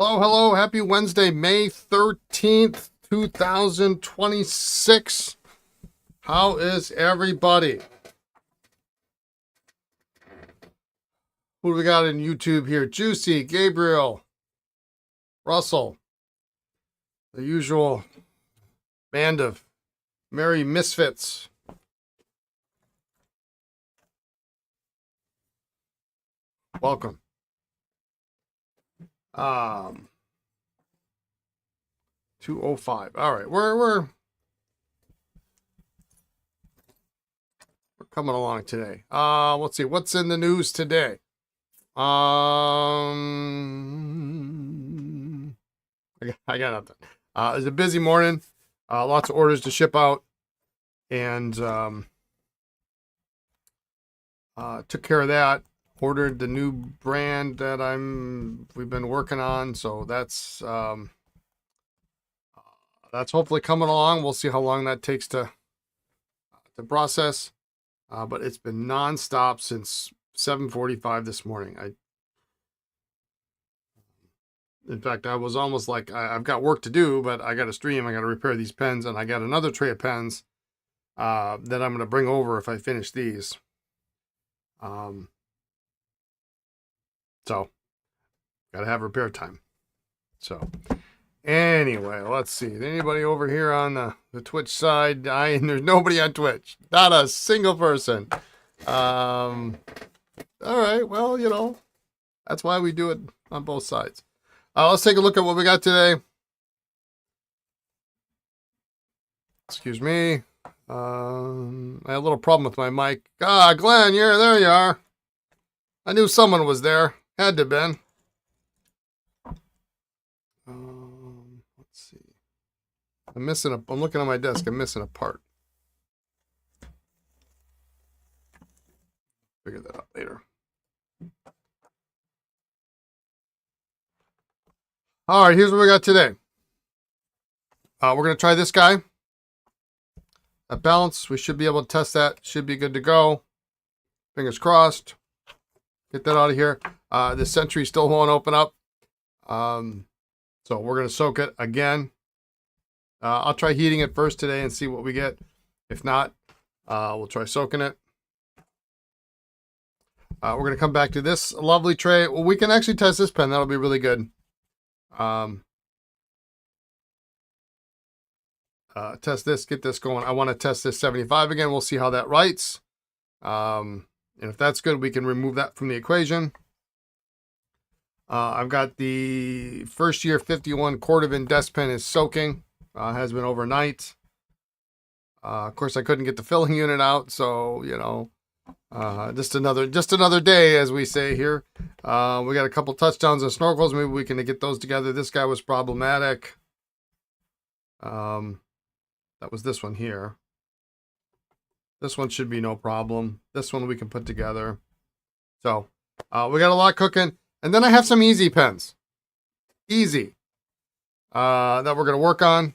Hello, hello. Happy Wednesday, May 13th, 2026. How is everybody? Who do we got in YouTube here? Juicy, Gabriel, Russell, the usual band of merry misfits. Welcome. 2:05. All right, we're coming along today. Let's see what's in the news today. I got nothing. It's a busy morning. Lots of orders to ship out, and took care of that. Ordered the new brand that we've been working on, so that's hopefully coming along. We'll see how long that takes to process, but it's been nonstop since 7:45 this morning. In fact, I was almost like I've got work to do, but I got to stream. I got to repair these pens, and I got another tray of pens that I'm going to bring over if I finish these. So, got to have repair time. So, anyway, let's see. Anybody over here on the Twitch side? There's nobody on Twitch. Not a single person. All right. Well, that's why we do it on both sides. Let's take a look at what we got today. Excuse me. I had a little problem with my mic. Glenn, there you are. I knew someone was there. Had to have been. Let's see. I'm looking on my desk. I'm missing a part. Figure that out later. All right, here's what we got today. We're going to try this guy. At balance, we should be able to test that. Should be good to go. Fingers crossed. Get that out of here. The Sentry still won't open up. So we're going to soak it again. I'll try heating it first today and see what we get. If not, we'll try soaking it. We're going to come back to this lovely tray. Well, we can actually test this pen. That'll be really good. Test this, get this going. I want to test this 75 again. We'll see how that writes. And if that's good, we can remove that from the equation. I've got the first year 51 Cordovan desk pen is soaking. Has been overnight. Of course, I couldn't get the filling unit out, so just another day, as we say here. We got a couple touchdowns and snorkels. Maybe we can get those together. This guy was problematic. That was this one here. This one should be no problem. This one we can put together. So we got a lot cooking. And then I have some easy pens. Easy. That we're going to work on.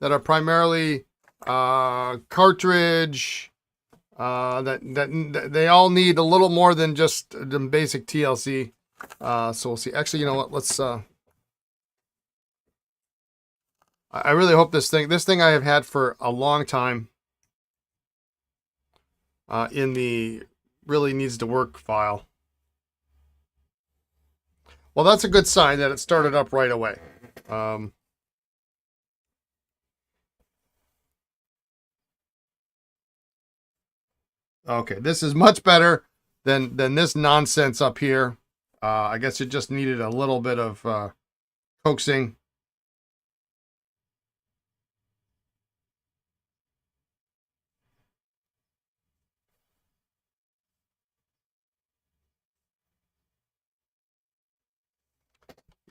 That are primarily cartridge. That they all need a little more than just the basic TLC. So we'll see. Actually, you know what? Let's... I really hope this thing I have had for a long time. In the really needs to work file. Well, that's a good sign that it started up right away. Okay, this is much better than this nonsense up here. I guess it just needed a little bit of coaxing.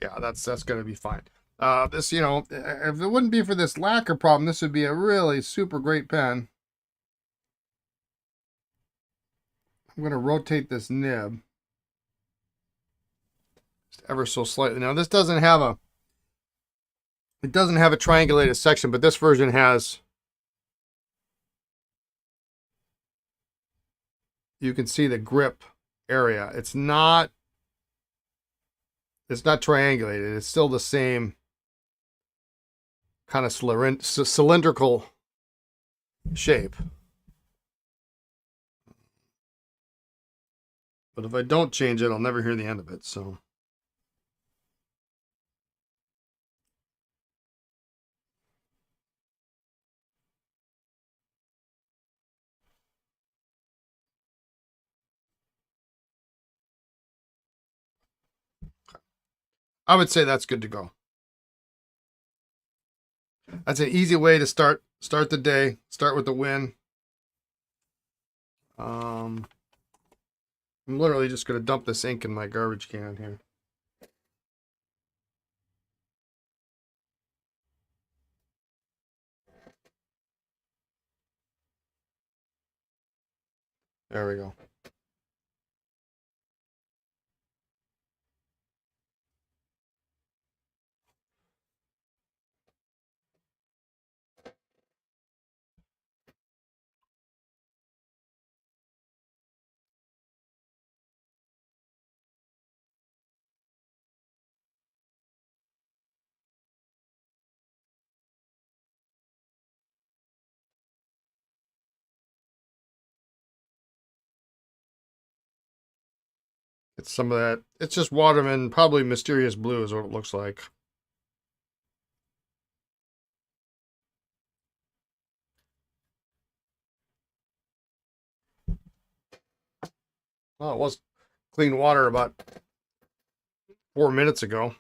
Yeah, that's going to be fine. This, if it wouldn't be for this lacquer problem, this would be a really super great pen. I'm going to rotate this nib just ever so slightly. Now, this doesn't have a triangulated section, but this version has. You can see the grip area. It's not It's not triangulated. It's still the same kind of cylindrical shape. But if I don't change it, I'll never hear the end of it. So I would say that's good to go. That's an easy way to start the day. Start with the win. I'm literally just going to dump this ink in my garbage can here. There we go. It's some of that. It's just Waterman, probably Mysterious Blue is what it looks like. Well, it was clean water about 4 minutes ago.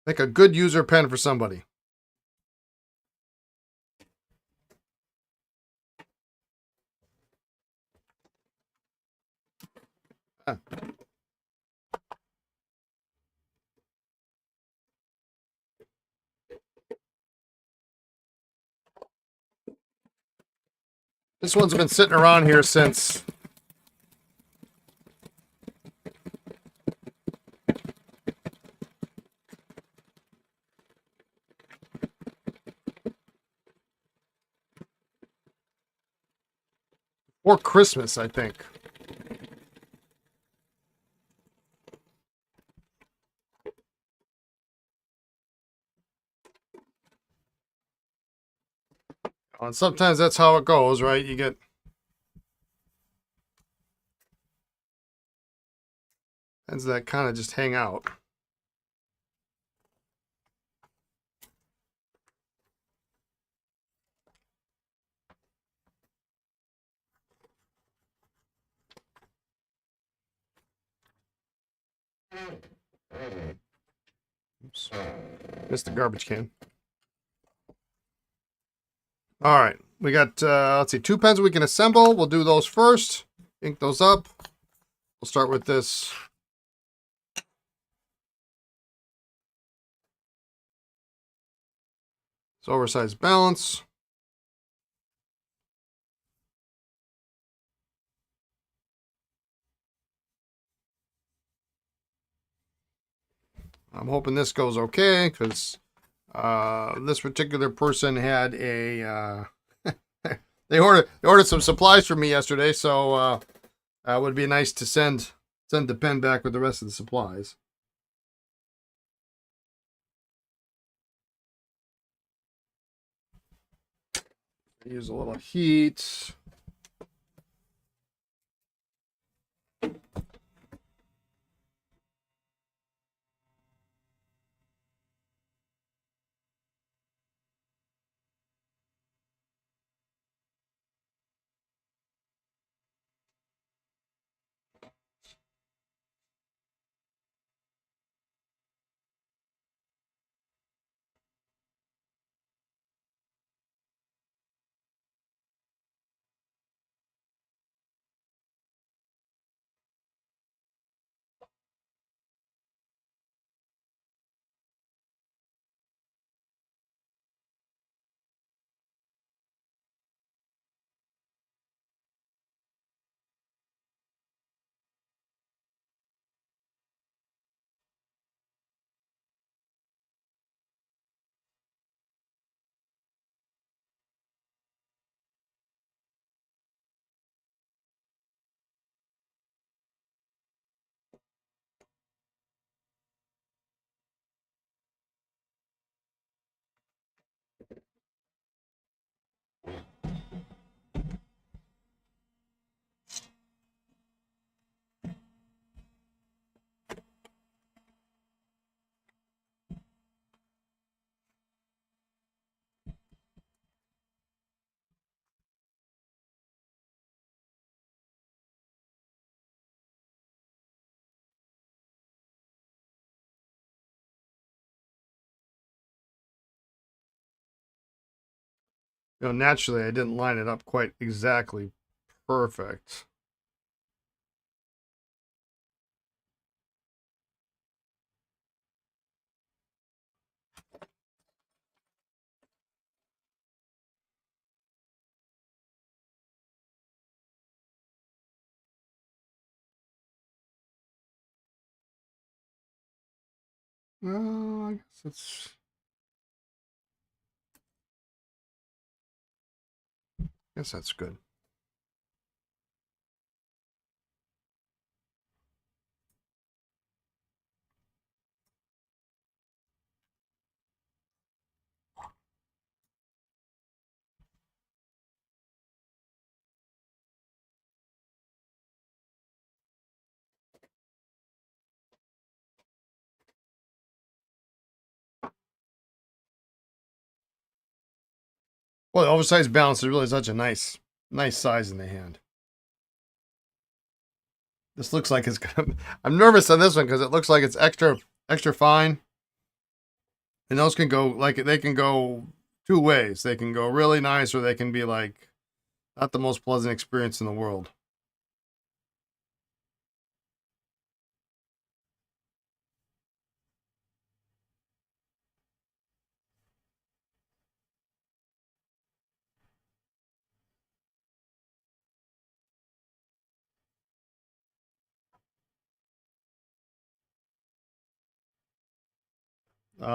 Make a good user pen for somebody. Ah. This one's been sitting around here since before Christmas, I think. And sometimes that's how it goes, right? You get pens that kind of just hang out. Oops. Missed the garbage can. All right. We got, let's see, 2 pens we can assemble. We'll do those first. Ink those up. We'll start with this. It's oversized balance. I'm hoping this goes okay because this particular person had a they ordered some supplies from me yesterday, so it would be nice to send the pen back with the rest of the supplies. Use a little heat. You know, naturally I didn't line it up quite exactly perfect. Well, I guess that's good. Well, the oversized balance is really such a nice size in the hand. This looks like it's gonna. I'm nervous on this one because it looks like it's extra fine. And those can go they can go two ways. They can go really nice, or they can be like not the most pleasant experience in the world.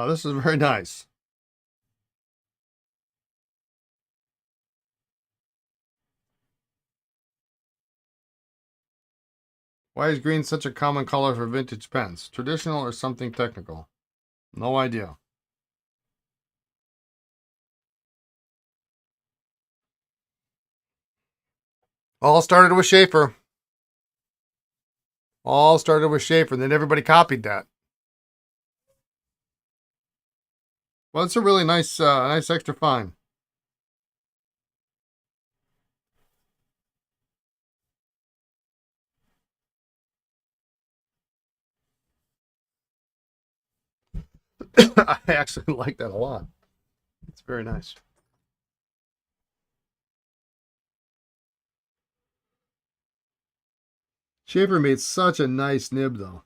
This is very nice. Why is green such a common color for vintage pens? Traditional or something technical? No idea. All started with Sheaffer. All started with Sheaffer, and then everybody copied that. Well, it's a really nice extra fine. I actually like that a lot. It's very nice. Sheaffer made such a nice nib, though.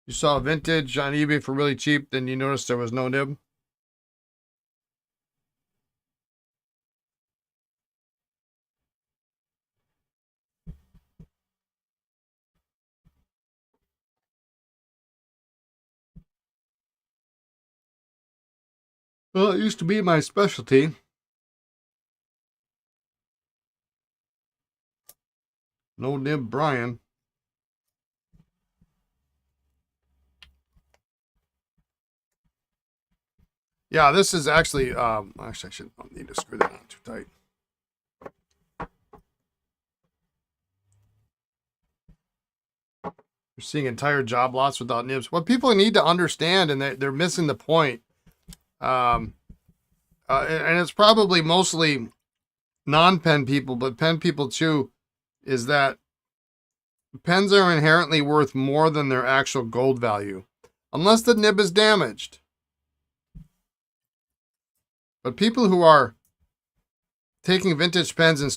You saw vintage on eBay for really cheap, then you noticed there was no nib. Well, it used to be my specialty. No nib, Brian. Yeah, this is actually, actually, I don't need to screw that on too tight. You're seeing entire job lots without nibs. What people need to understand, and they're missing the point, and it's probably mostly non-pen people, but pen people too, is that pens are inherently worth more than their actual gold value, unless the nib is damaged. But people who are taking vintage pens and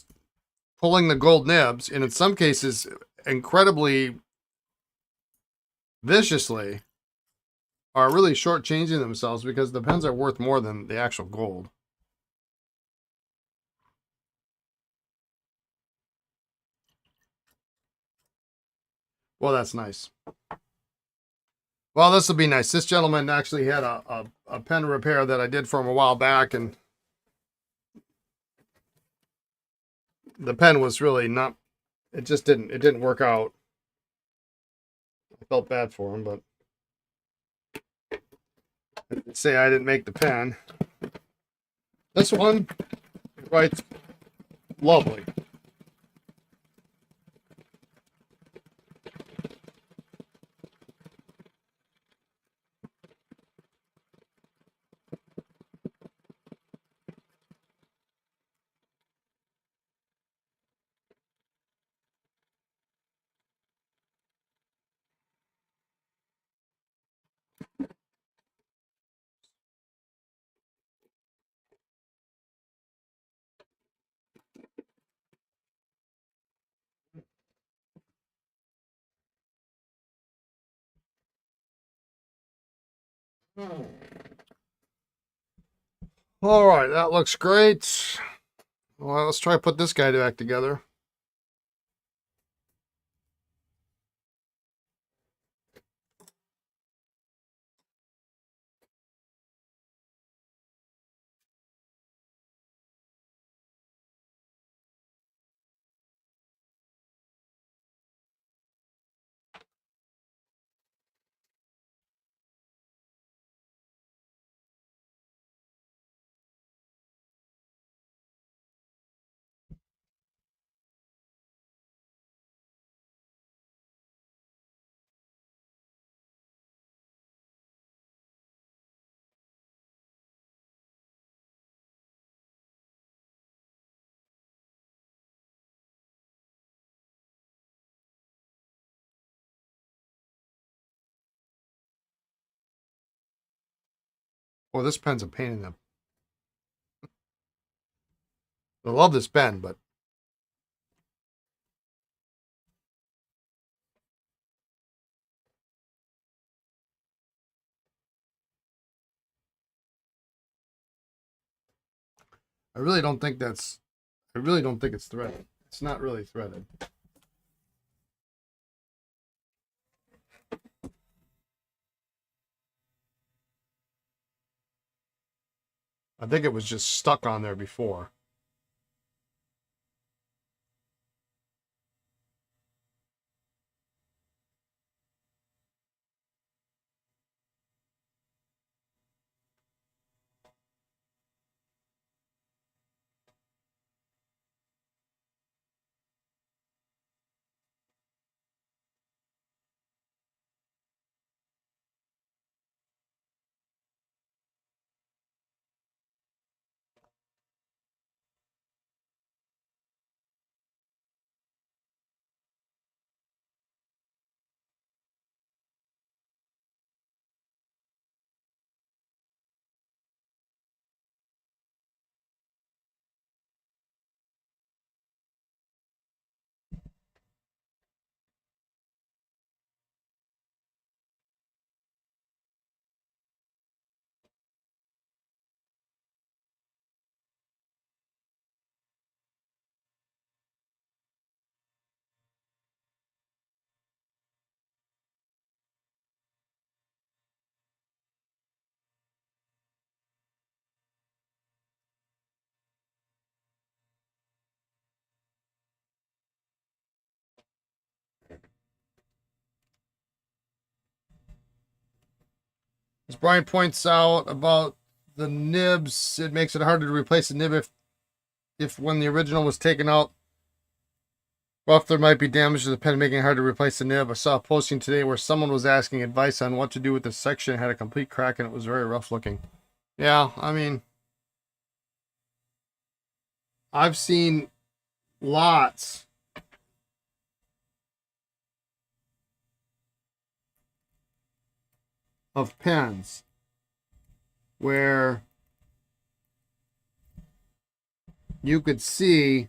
pulling the gold nibs, and in some cases incredibly viciously, are really shortchanging themselves because the pens are worth more than the actual gold. Well, that's nice. Well, this will be nice. This gentleman actually had a pen repair that I did for him a while back, and the pen was really not, it didn't work out. I felt bad for him, but I didn't say I didn't make the pen. This one writes lovely. All right, that looks great. Well, let's try to put this guy back together. Well, this pen's a pain in the... I love this pen, but I really don't think that's... I really don't think it's threaded. It's not really threaded. I think it was just stuck on there before. As Brian points out about the nibs, it makes it harder to replace the nib if when the original was taken out. Well, if there might be damage to the pen, making it hard to replace the nib. I saw a posting today where someone was asking advice on what to do with the section. It had a complete crack and it was very rough looking. Yeah, I mean, I've seen lots of pens where you could see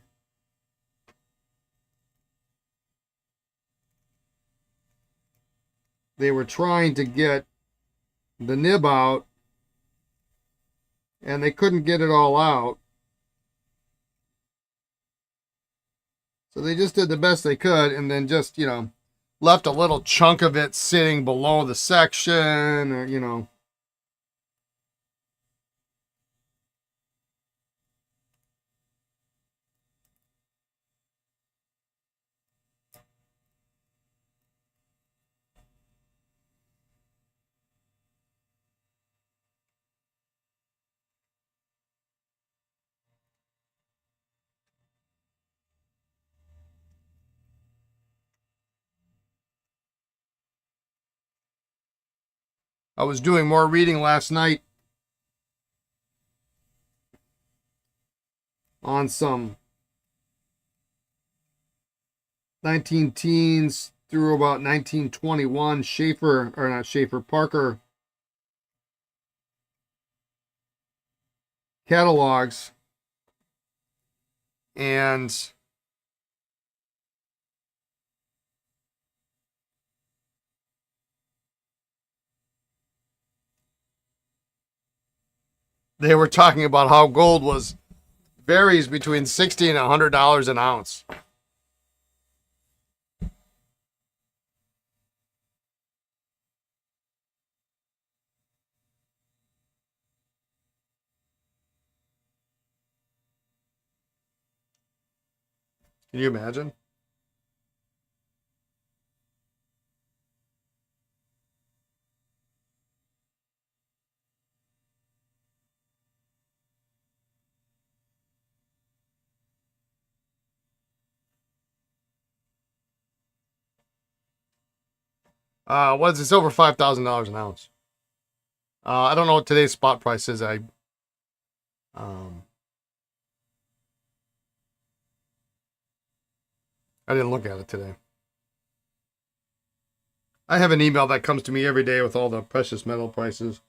they were trying to get the nib out and they couldn't get it all out. So they just did the best they could and then just, left a little chunk of it sitting below the section or. I was doing more reading last night on some 19 teens through about 1921 Parker catalogs. And they were talking about how gold varies between $60 and $100 an ounce. Can you imagine? What is it? It's over $5,000 an ounce. I don't know what today's spot price is. Um, I didn't look at it today. I have an email that comes to me every day with all the precious metal prices.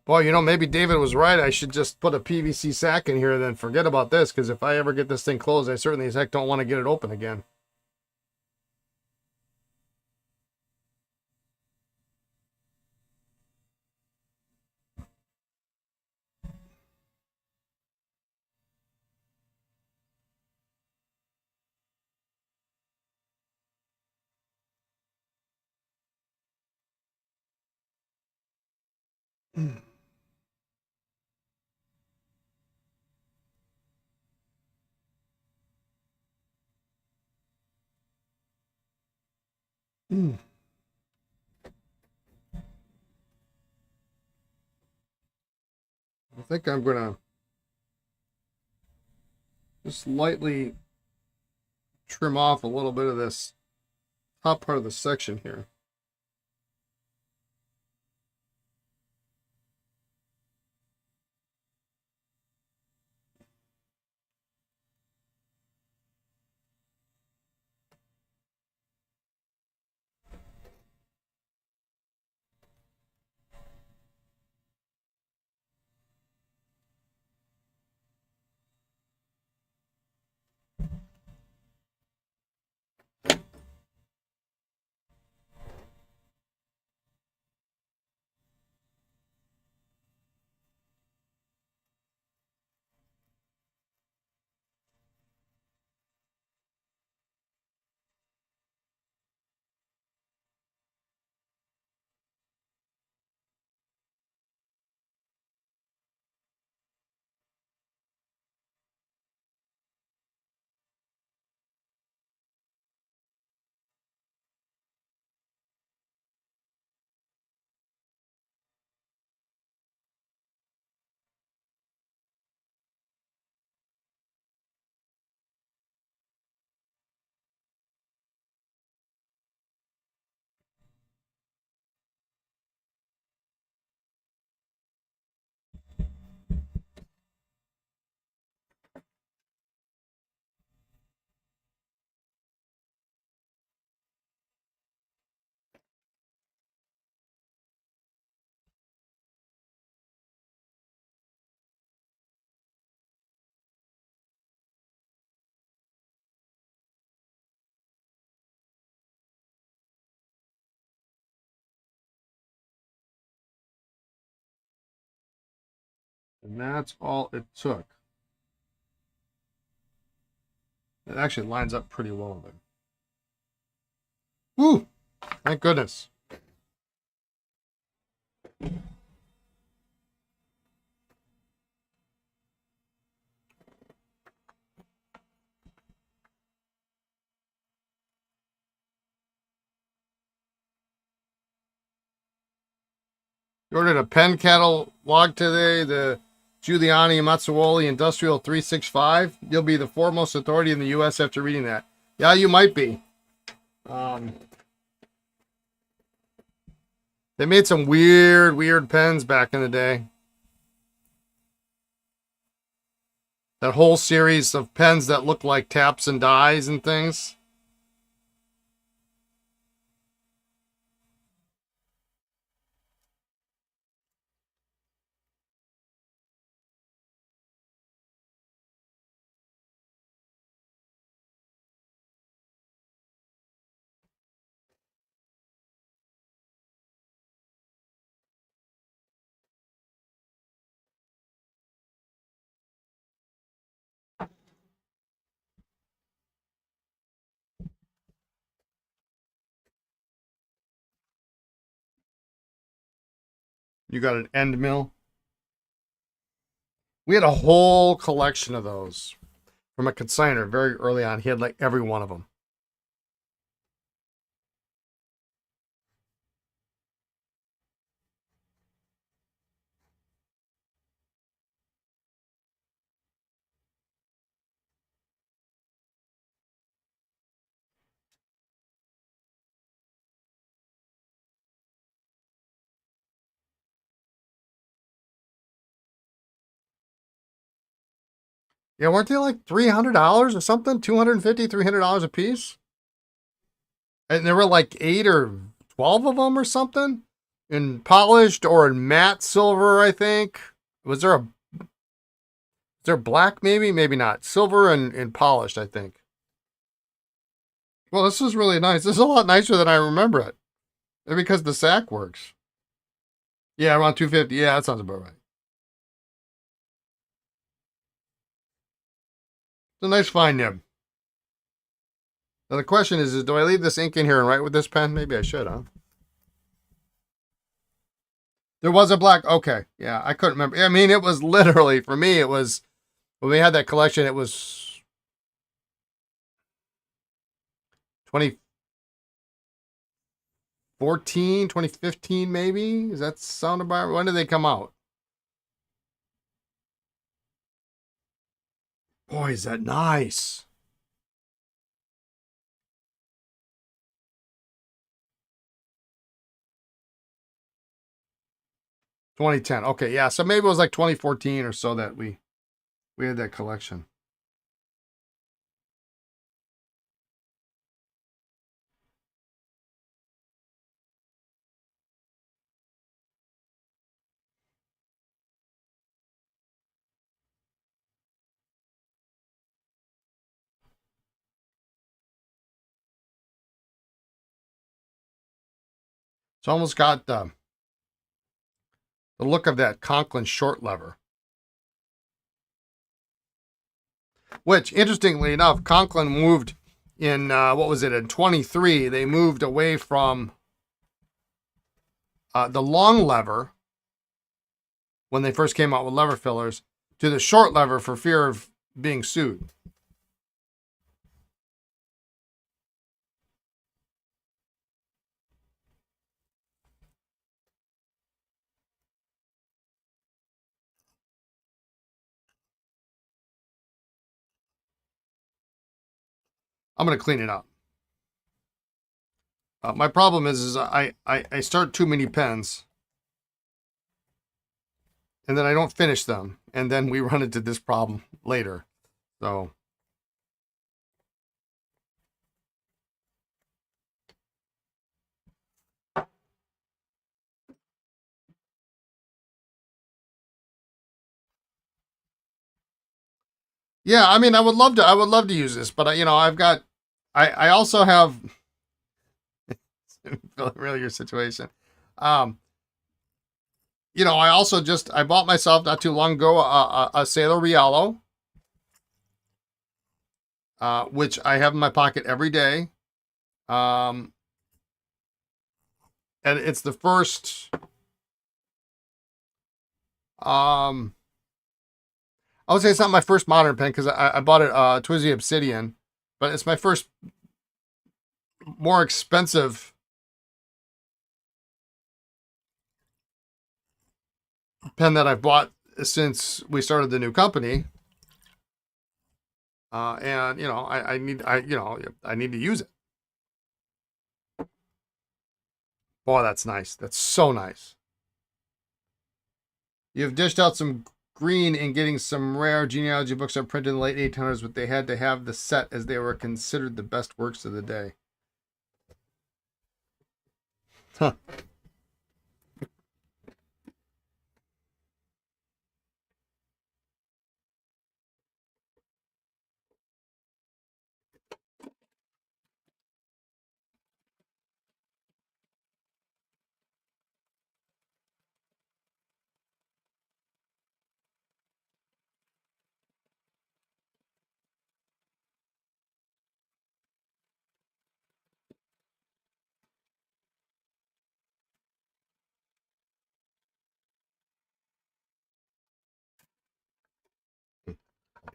Boy, maybe David was right. I should just put a PVC sack in here and then forget about this, because if I ever get this thing closed, I certainly as heck don't want to get it open again. Mm. Mm. I think I'm going to just lightly trim off a little bit of this top part of the section here. And that's all it took. It actually lines up pretty well there. Woo! Thank goodness. You ordered a pen catalog today, the Giuliani Mazzuoli Industrial 365. You'll be the foremost authority in the U.S. after reading that. Yeah, you might be. They made some weird pens back in the day. That whole series of pens that look like taps and dies and things. You got an end mill. We had a whole collection of those from a consignor very early on. He had like every one of them. Yeah, weren't they like $300 or something? $250, $300 a piece? And there were like 8 or 12 of them or something? In polished or in matte silver, I think. Was there a Is there black maybe? Maybe not. Silver and polished, I think. Well, this is really nice. This is a lot nicer than I remember it. Maybe because the sack works. Yeah, around 250. Yeah, that sounds about right. It's a nice fine nib. Now the question is do I leave this ink in here and write with this pen? Maybe I should, huh? There was a black. Okay. Yeah, I couldn't remember. I mean, it was literally, for me, it was, when we had that collection, it was 2014, 2015, maybe? Does that sound about right? When did they come out? Boy, is that nice. '10. Okay, yeah. So maybe it was like 2014 or so that we had that collection. It's almost got the look of that Conklin short lever. Which, interestingly enough, Conklin moved in, what was it, in 23. They moved away from the long lever when they first came out with lever fillers to the short lever for fear of being sued. I'm going to clean it up. My problem is I start too many pens and then I don't finish them. And then we run into this problem later. So, yeah, I mean, I would love to use this, but I also have, really your situation. Um, I also I bought myself not too long ago a Sailor Rialo, which I have in my pocket every day. Um, and it's the first, I would say it's not my first modern pen because I bought it, Twizy Obsidian, but it's my first more expensive pen that I've bought since we started the new company. And I need to use it. Boy, that's nice. That's so nice. You've dished out some green in getting some rare genealogy books that printed in the late 1800s, but they had to have the set as they were considered the best works of the day. Huh.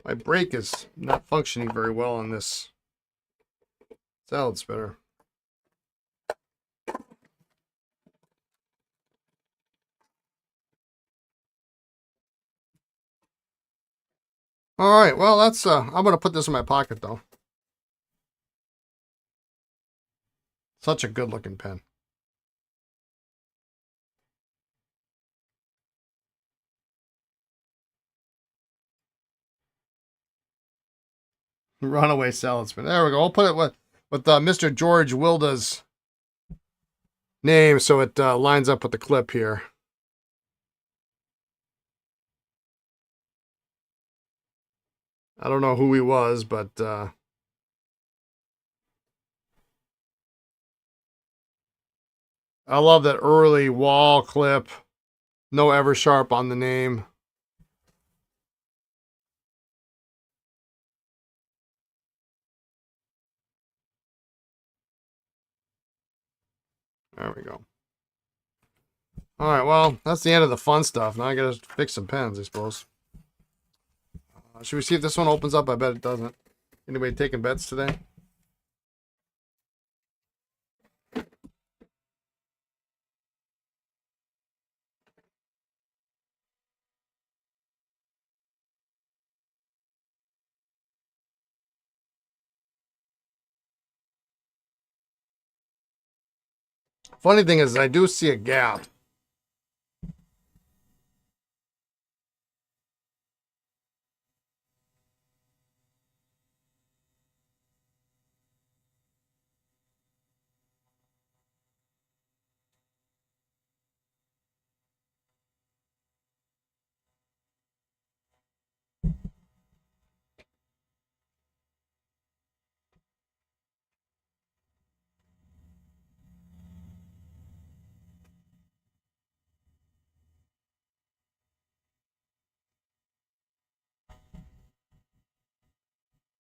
My brake is not functioning very well on this salad spinner. All right, well, that's I'm going to put this in my pocket though. Such a good looking pen. Runaway salad spinner. There we go. I'll put it with Mr. George Wilda's name so it lines up with the clip here. I don't know who he was, but I love that early wall clip. No Eversharp on the name. There we go. All right, well, that's the end of the fun stuff. Now I gotta fix some pens, I suppose. Should we see if this one opens up? I bet it doesn't. Anybody taking bets today? Funny thing is, I do see a gap.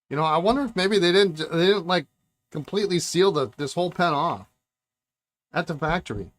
You know, I wonder if maybe they didn't like completely seal this whole pen off at the factory.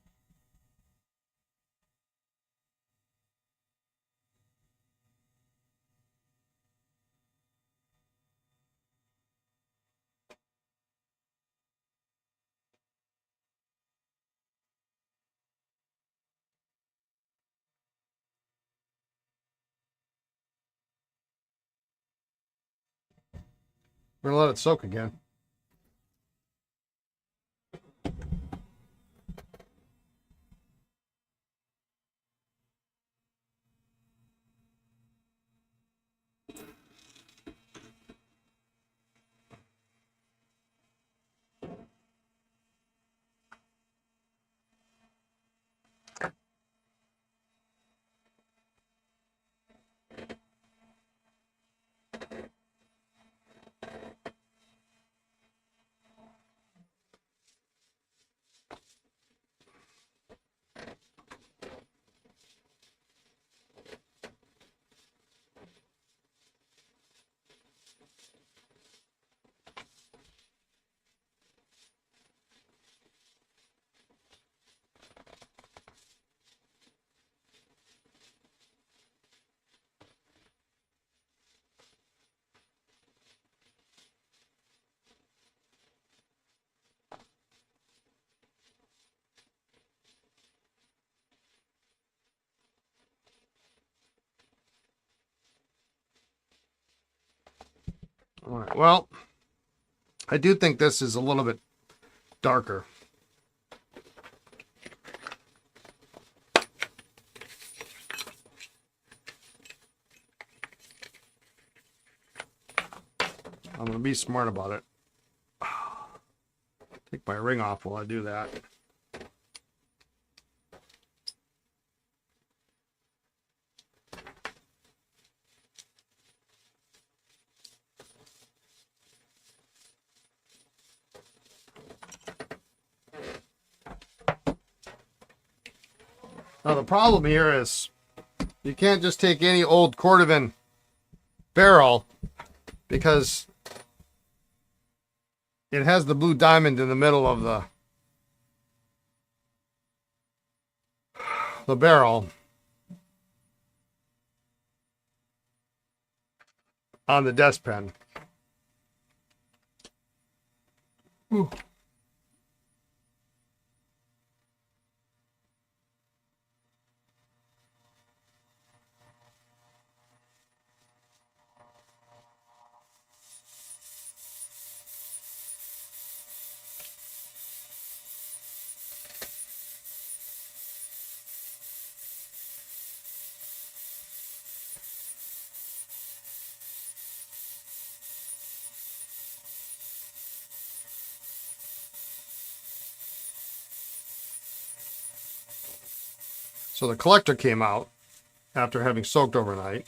We're gonna let it soak again. All right. Well, I do think this is a little bit darker. I'm gonna be smart about it. Take my ring off while I do that. Now the problem here is you can't just take any old Cordovan barrel because it has the blue diamond in the middle of the barrel. on the desk pen. Ooh. So the collector came out after having soaked overnight.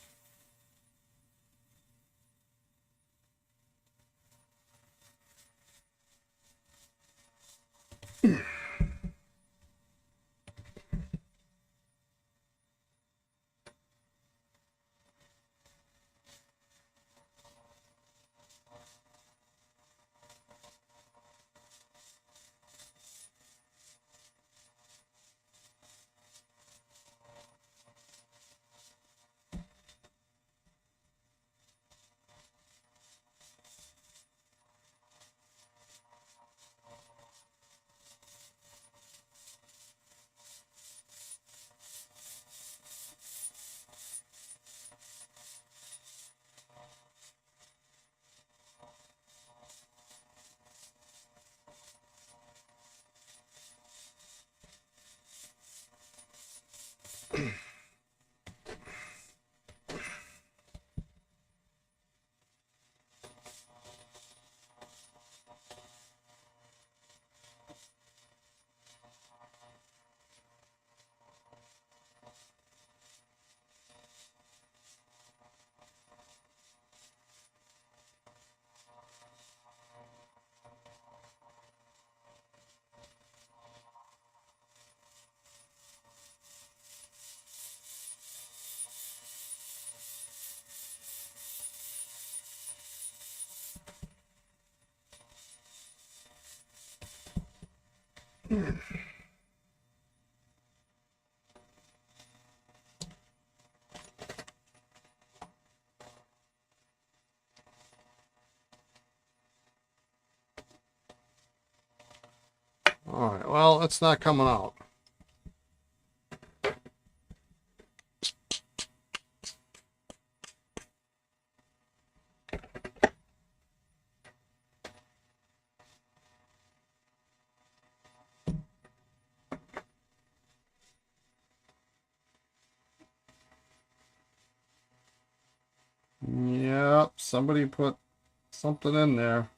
All right, well, it's not coming out. Yep, somebody put something in there.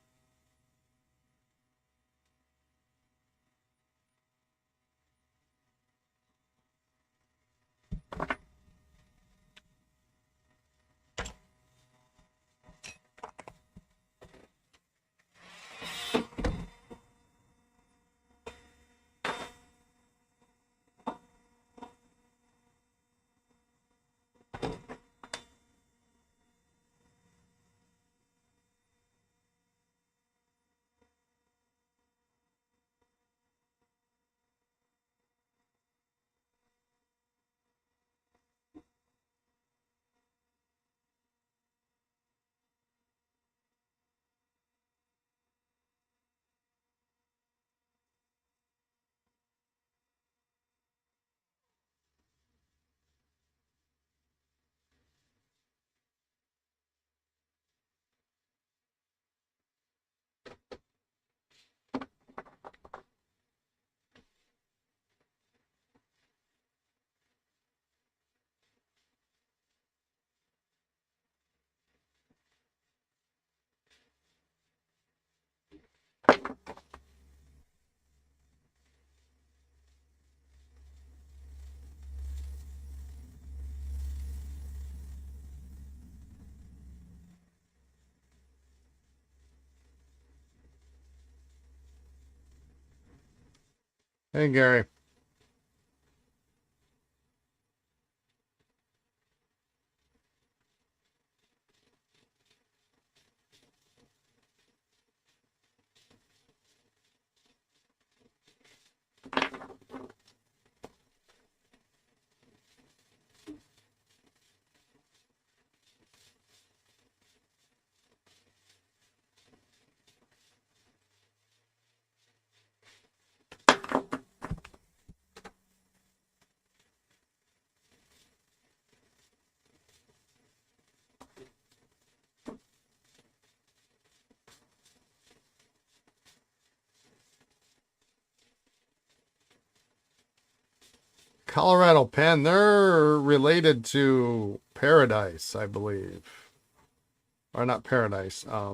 Hey, Gary. Colorado pen. They're related to Paradise, I believe. Or not Paradise. Yeah,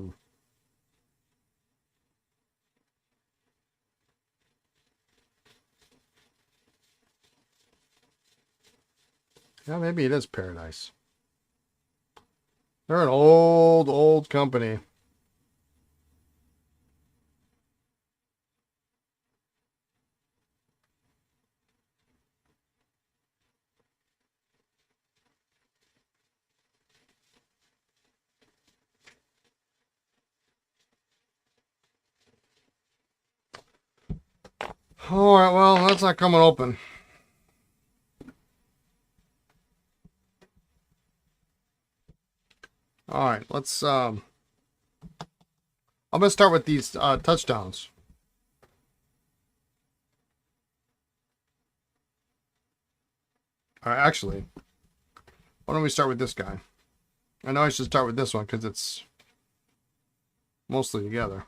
maybe it is Paradise. They're an old company. All right, well, that's not coming open. All right, let's I'm gonna start with these touchdowns. All right, actually, why don't we start with this guy? I know I should start with this one because it's mostly together.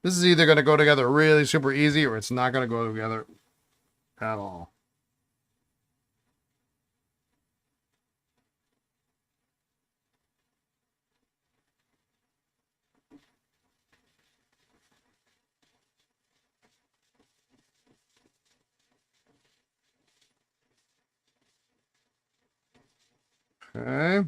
This is either going to go together really super easy or it's not going to go together at all. Okay.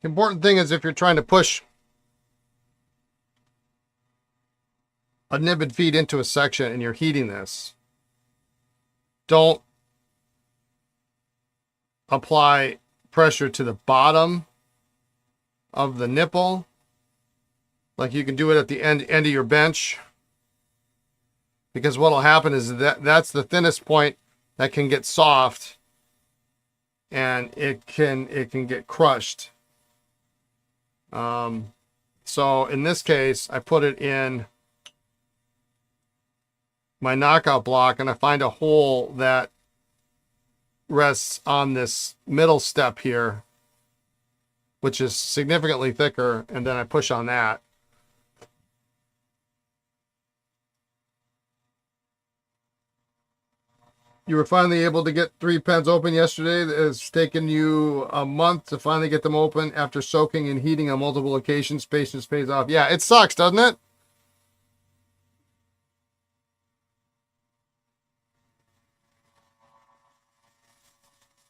The important thing is if you're trying to push a nibbed feed into a section and you're heating this, don't apply pressure to the bottom of the nipple. Like you can do it at the end of your bench. Because what will happen is that's the thinnest point that can get soft and it can get crushed. So in this case, I put it in my knockout block and I find a hole that rests on this middle step here, which is significantly thicker, and then I push on that. You were finally able to get 3 pens open yesterday. It's taken you a month to finally get them open after soaking and heating on multiple occasions. Patience pays off. Yeah, it sucks, doesn't it?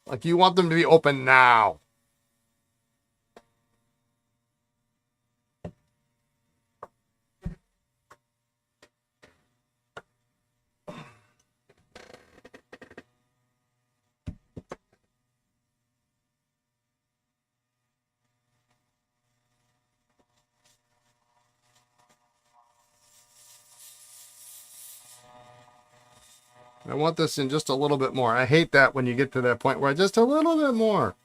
Like you want them to be open now. I want this in just a little bit more. I hate that when you get to that point where just a little bit more.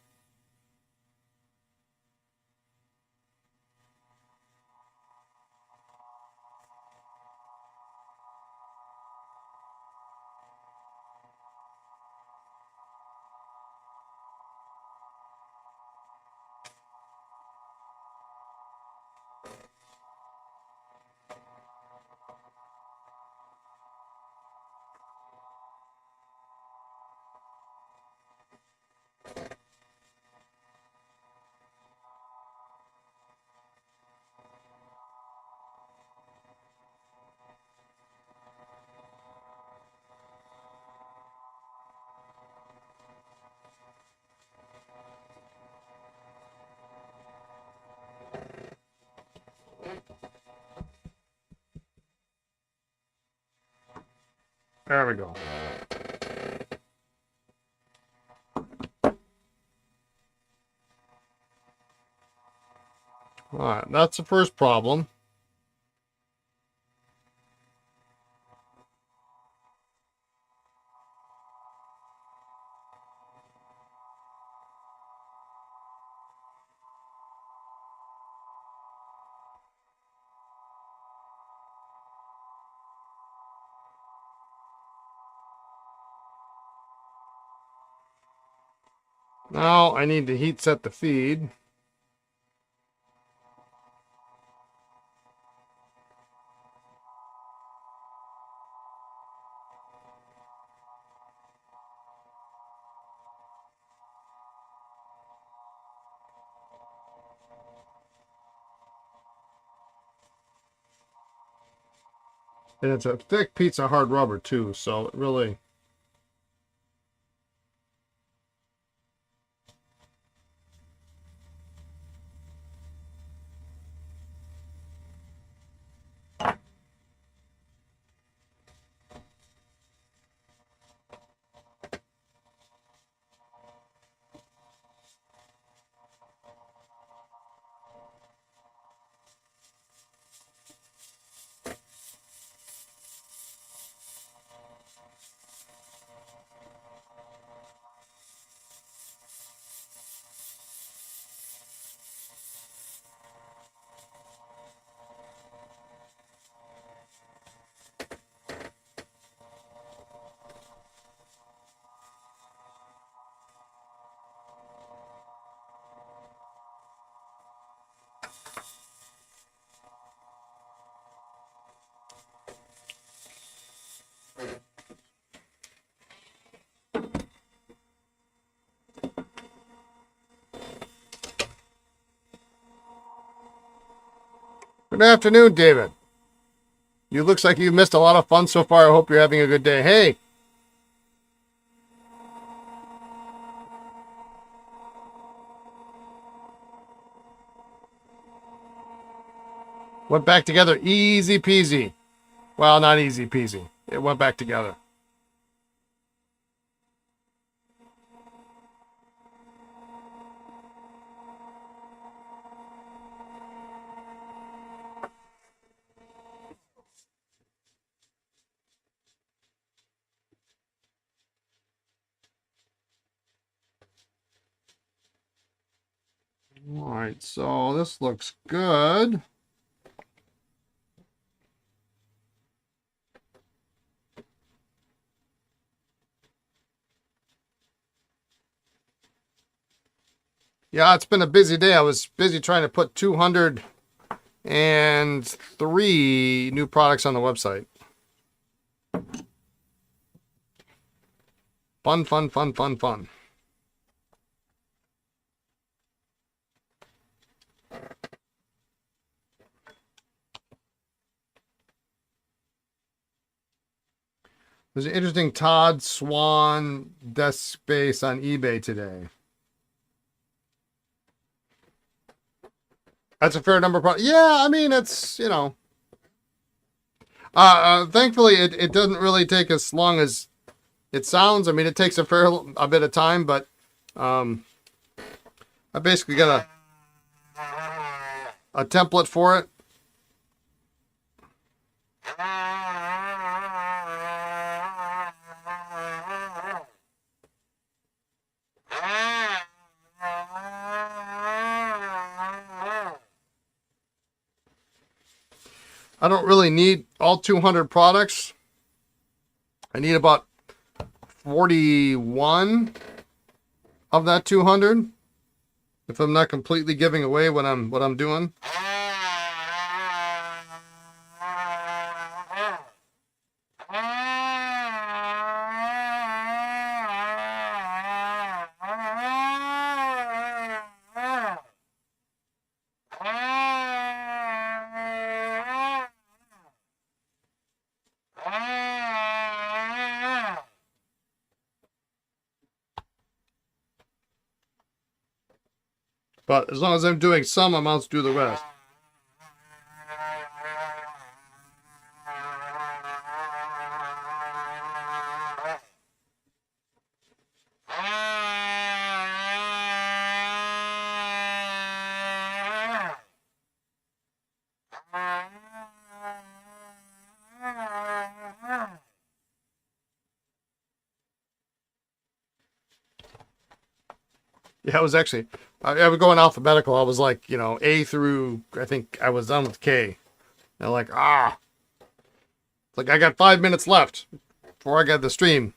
There we go. All right, that's the first problem. Now I need to heat set the feed. And it's a thick piece of hard rubber too, so it really... Good afternoon, David. You looks like you've missed a lot of fun so far. I hope you're having a good day. Hey. Went back together easy peasy. Well, not easy peasy. It went back together. All right, so this looks good. Yeah, it's been a busy day. I was busy trying to put 203 new products on the website. Fun, fun, fun, fun, fun. There's an interesting Todd Swan desk space on eBay today. That's a fair number of products. Yeah, I mean, it's, you know. Thankfully, it doesn't really take as long as it sounds. I mean, it takes a bit of time, but I basically got a template for it. I don't really need all 200 products. I need about 41 of that 200. If I'm not completely giving away what I'm doing. But as long as I'm doing some amounts, do the rest. Yeah, it was actually, I was going alphabetical. I was like, you know, A through, I think I was done with K. They're like, it's like I got 5 minutes left before I got the stream.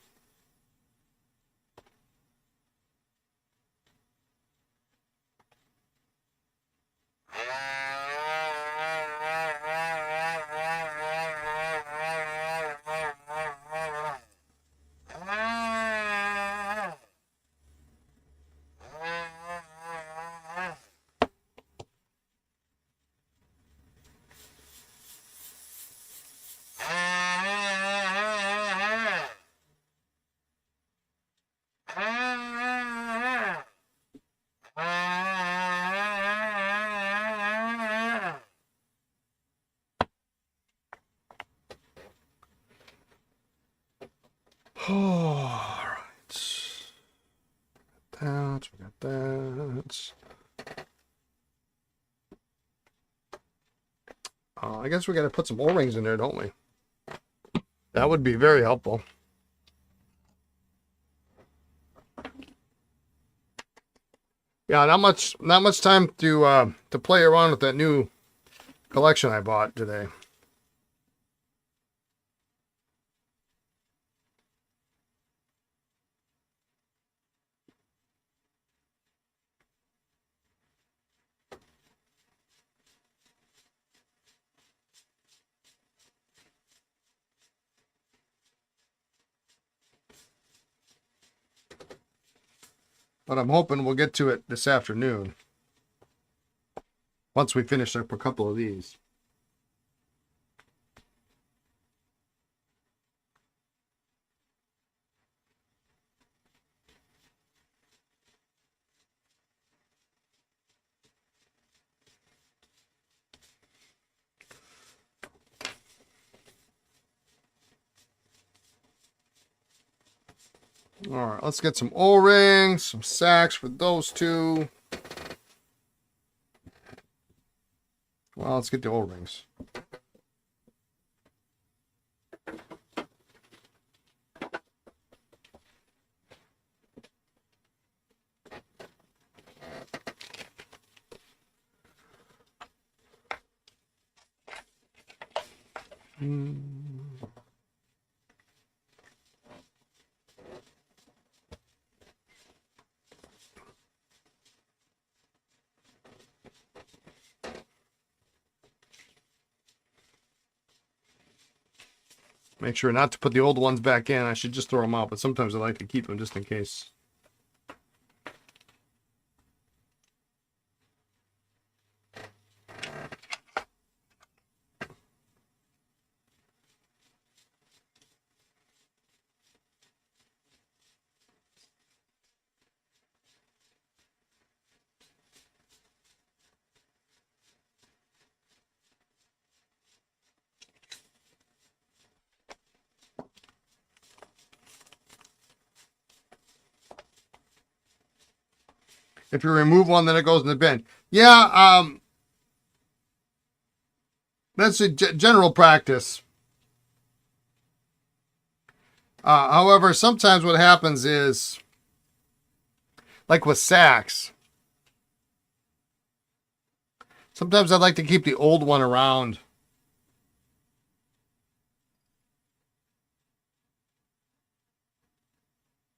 All right. We got that. I guess we got to put some O-rings in there, don't we? That would be very helpful. Yeah, not much time to play around with that new collection I bought today. But I'm hoping we'll get to it this afternoon. Once we finish up a couple of these. All right, let's get some O-rings, some sacks for those two. Well, let's get the O-rings. Make sure not to put the old ones back in. I should just throw them out, but sometimes I like to keep them just in case. If you remove one, then it goes in the bin. Yeah, that's a general practice. However, sometimes what happens is, like with sacks, sometimes I'd like to keep the old one around.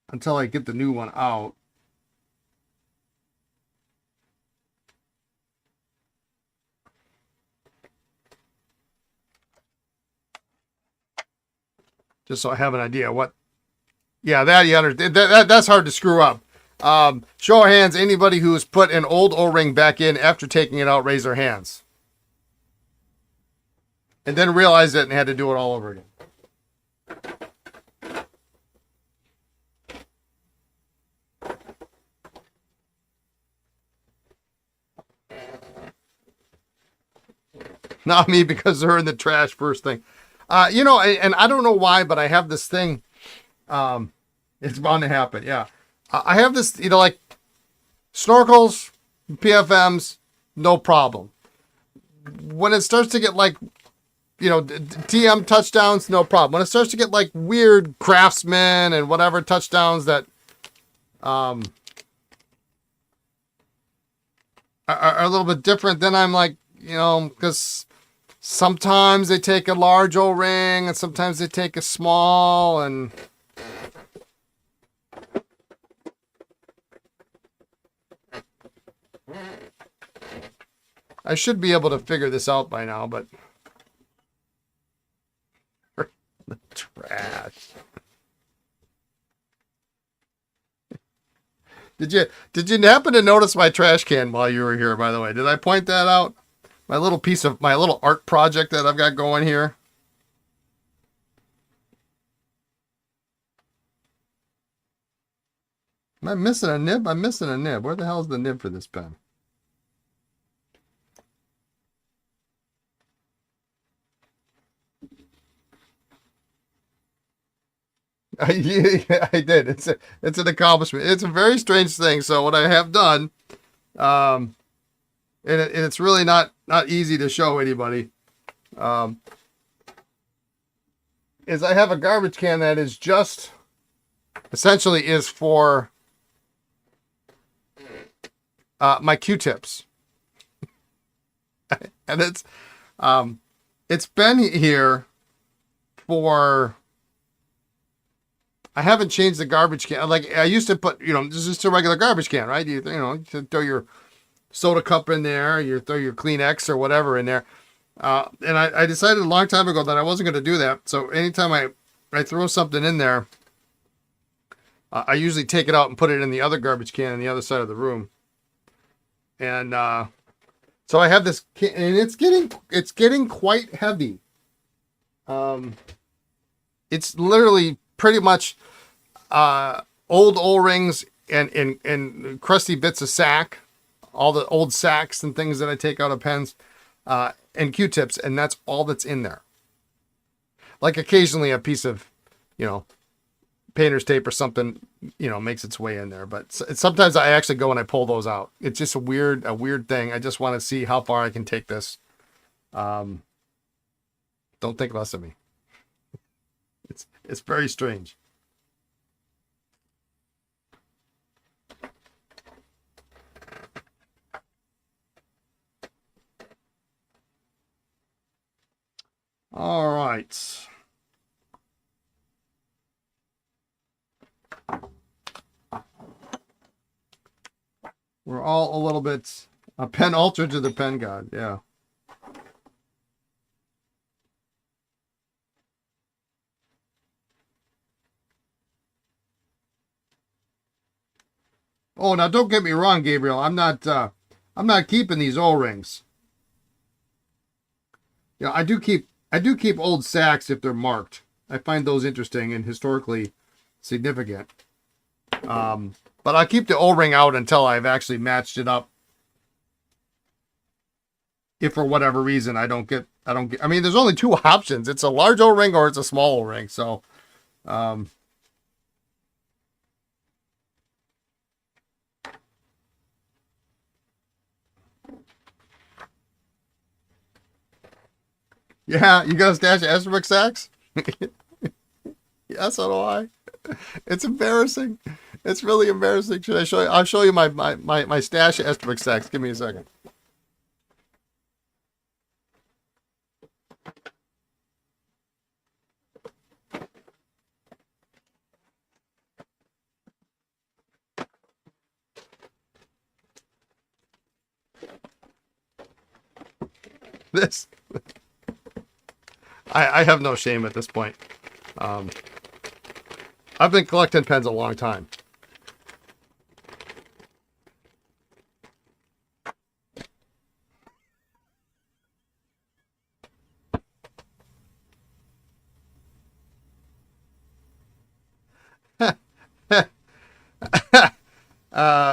Until I get the new one out. Just so I have an idea what. Yeah, that you understand. That's hard to screw up. Show of hands, anybody who's put an old O-ring back in after taking it out, raise their hands. And then realized it and had to do it all over again. Not me, because they're in the trash first thing. You know, and I don't know why, but I have this thing. It's bound to happen. Yeah. I have this, you know, like snorkels, PFMs, no problem. When it starts to get like, you know, TM touchdowns, no problem. When it starts to get like weird craftsman and whatever touchdowns that are a little bit different, then I'm like, you know, because sometimes they take a large O-ring and sometimes they take a small, and I should be able to figure this out by now, but the trash. Did you happen to notice my trash can while you were here, by the way? Did I point that out? My little art project that I've got going here. Am I missing a nib? I'm missing a nib. Where the hell is the nib for this pen? I did. It's an accomplishment. It's a very strange thing. So what I have done, and it's really not easy to show anybody, is I have a garbage can that is just essentially is for my Q-tips, and it's been here for. I haven't changed the garbage can. Like I used to put, you know, this is just a regular garbage can, right? You know, you throw your soda cup in there, you throw your Kleenex or whatever in there. And I decided a long time ago that I wasn't going to do that. So anytime I throw something in there, I usually take it out and put it in the other garbage can on the other side of the room. And so I have this can, and it's getting quite heavy. It's literally pretty much old O-rings and crusty bits of sack, all the old sacks and things that I take out of pens, and Q-tips, and that's all that's in there. Like occasionally a piece of, you know, painter's tape or something, you know, makes its way in there. But sometimes I actually go and I pull those out. It's just a weird thing. I just want to see how far I can take this. Don't think less of me. It's very strange. All right. We're all a little bit a pen ultra to the pen god. Yeah. Oh, now don't get me wrong, Gabriel. I'm not keeping these O-rings. Yeah, I do keep old sacks if they're marked. I find those interesting and historically significant. But I keep the O-ring out until I've actually matched it up. If for whatever reason I don't get, I mean, there's only two options. It's a large O-ring or it's a small O-ring. So, Yeah, you got a stash of Esterbrook sacks? Yes, so do I. It's embarrassing. It's really embarrassing. Should I show you? I'll show you my stash of Esterbrook sacks. Give me a second. This, I have no shame at this point. I've been collecting pens a long time.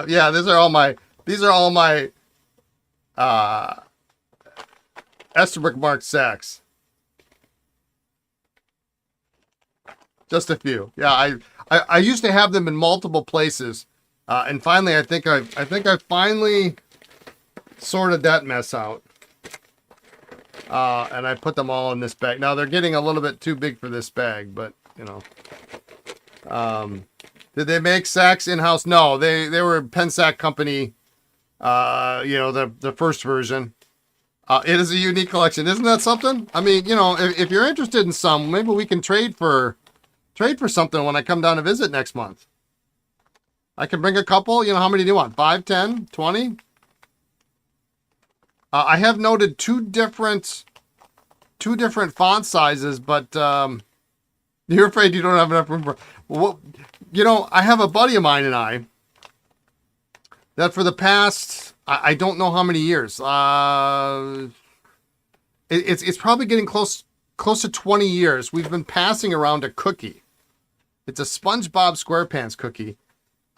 Yeah, these are all my Esterbrook marked sacks. Just a few. Yeah, I used to have them in multiple places, and finally, I think I finally sorted that mess out, and I put them all in this bag. Now they're getting a little bit too big for this bag, but you know. Did they make sacks in-house? No, they were a pen sack company. You know, the first version. It is a unique collection. Isn't that something? I mean, you know, if you're interested in some, maybe we can trade for something when I come down to visit next month. I can bring a couple. You know, how many do you want? 5, 10, 20? I have noted two different font sizes, but you're afraid you don't have enough room for. Well, you know, I have a buddy of mine and I that for the past I don't know how many years. It's probably getting close to 20 years. We've been passing around a cookie. It's a SpongeBob SquarePants cookie.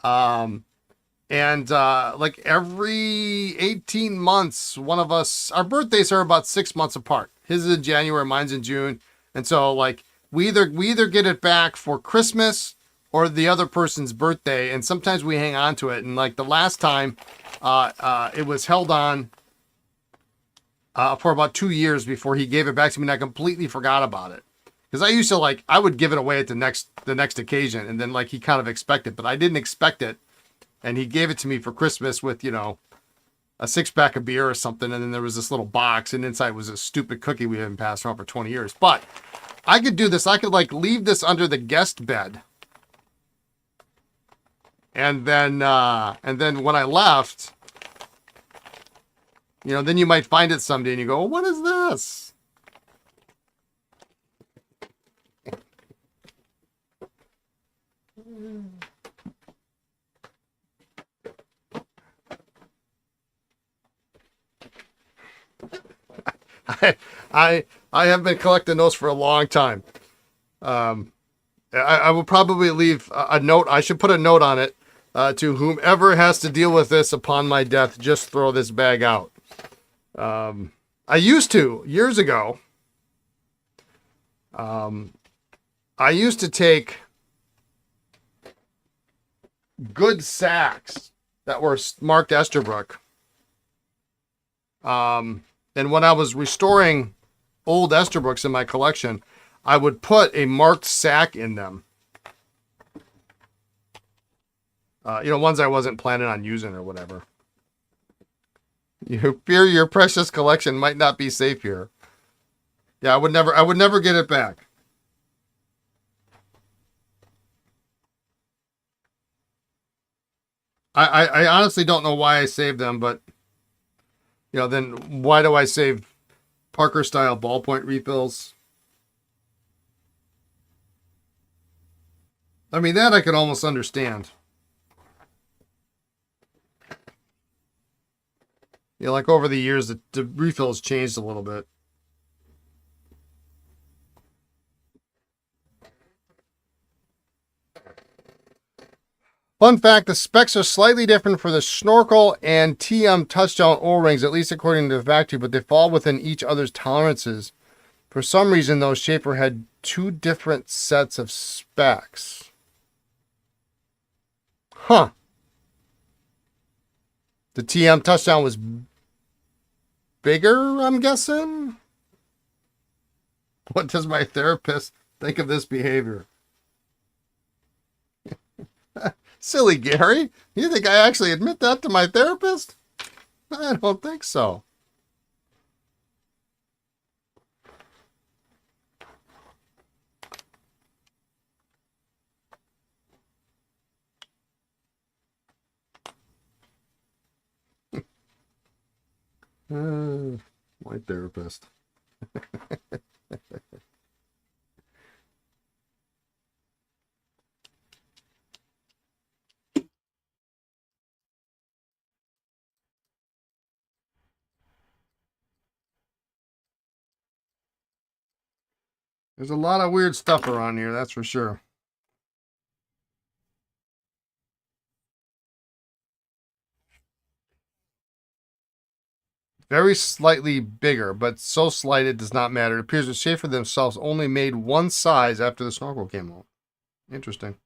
And like every 18 months, one of us, our birthdays are about 6 months apart. His is in January, mine's in June. And so like we either get it back for Christmas or the other person's birthday. And sometimes we hang on to it. And like the last time, it was held on for about 2 years before he gave it back to me, and I completely forgot about it. Because I used to I would give it away at the next occasion, and then like he kind of expected, but I didn't expect it, and he gave it to me for Christmas with, you know, a 6-pack of beer or something, and then there was this little box, and inside was a stupid cookie we haven't passed around for 20 years. But I could do this. I could like leave this under the guest bed, and then when I left, you know, then you might find it someday and you go, well, what is this? I have been collecting those for a long time. I will probably leave a note. I should put a note on it to whomever has to deal with this upon my death. Just throw this bag out. I used to, years ago, I used to take good sacks that were marked Esterbrook. And when I was restoring old Esterbrooks in my collection, I would put a marked sack in them. You know, ones I wasn't planning on using or whatever. You fear your precious collection might not be safe here. Yeah, I would never get it back. I honestly don't know why I saved them, but you know, then why do I save Parker style ballpoint refills? I mean, that I could almost understand. You know, like over the years, the refills changed a little bit. Fun fact, the specs are slightly different for the snorkel and TM touchdown O-rings, at least according to the factory, but they fall within each other's tolerances. For some reason, though, Sheaffer had two different sets of specs. Huh. The TM touchdown was bigger, I'm guessing? What does my therapist think of this behavior? Silly Gary. You think I actually admit that to my therapist? I don't think so. My therapist. There's a lot of weird stuff around here, that's for sure. Very slightly bigger, but so slight it does not matter. It appears that Sheaffer themselves only made one size after the snorkel came out. Interesting.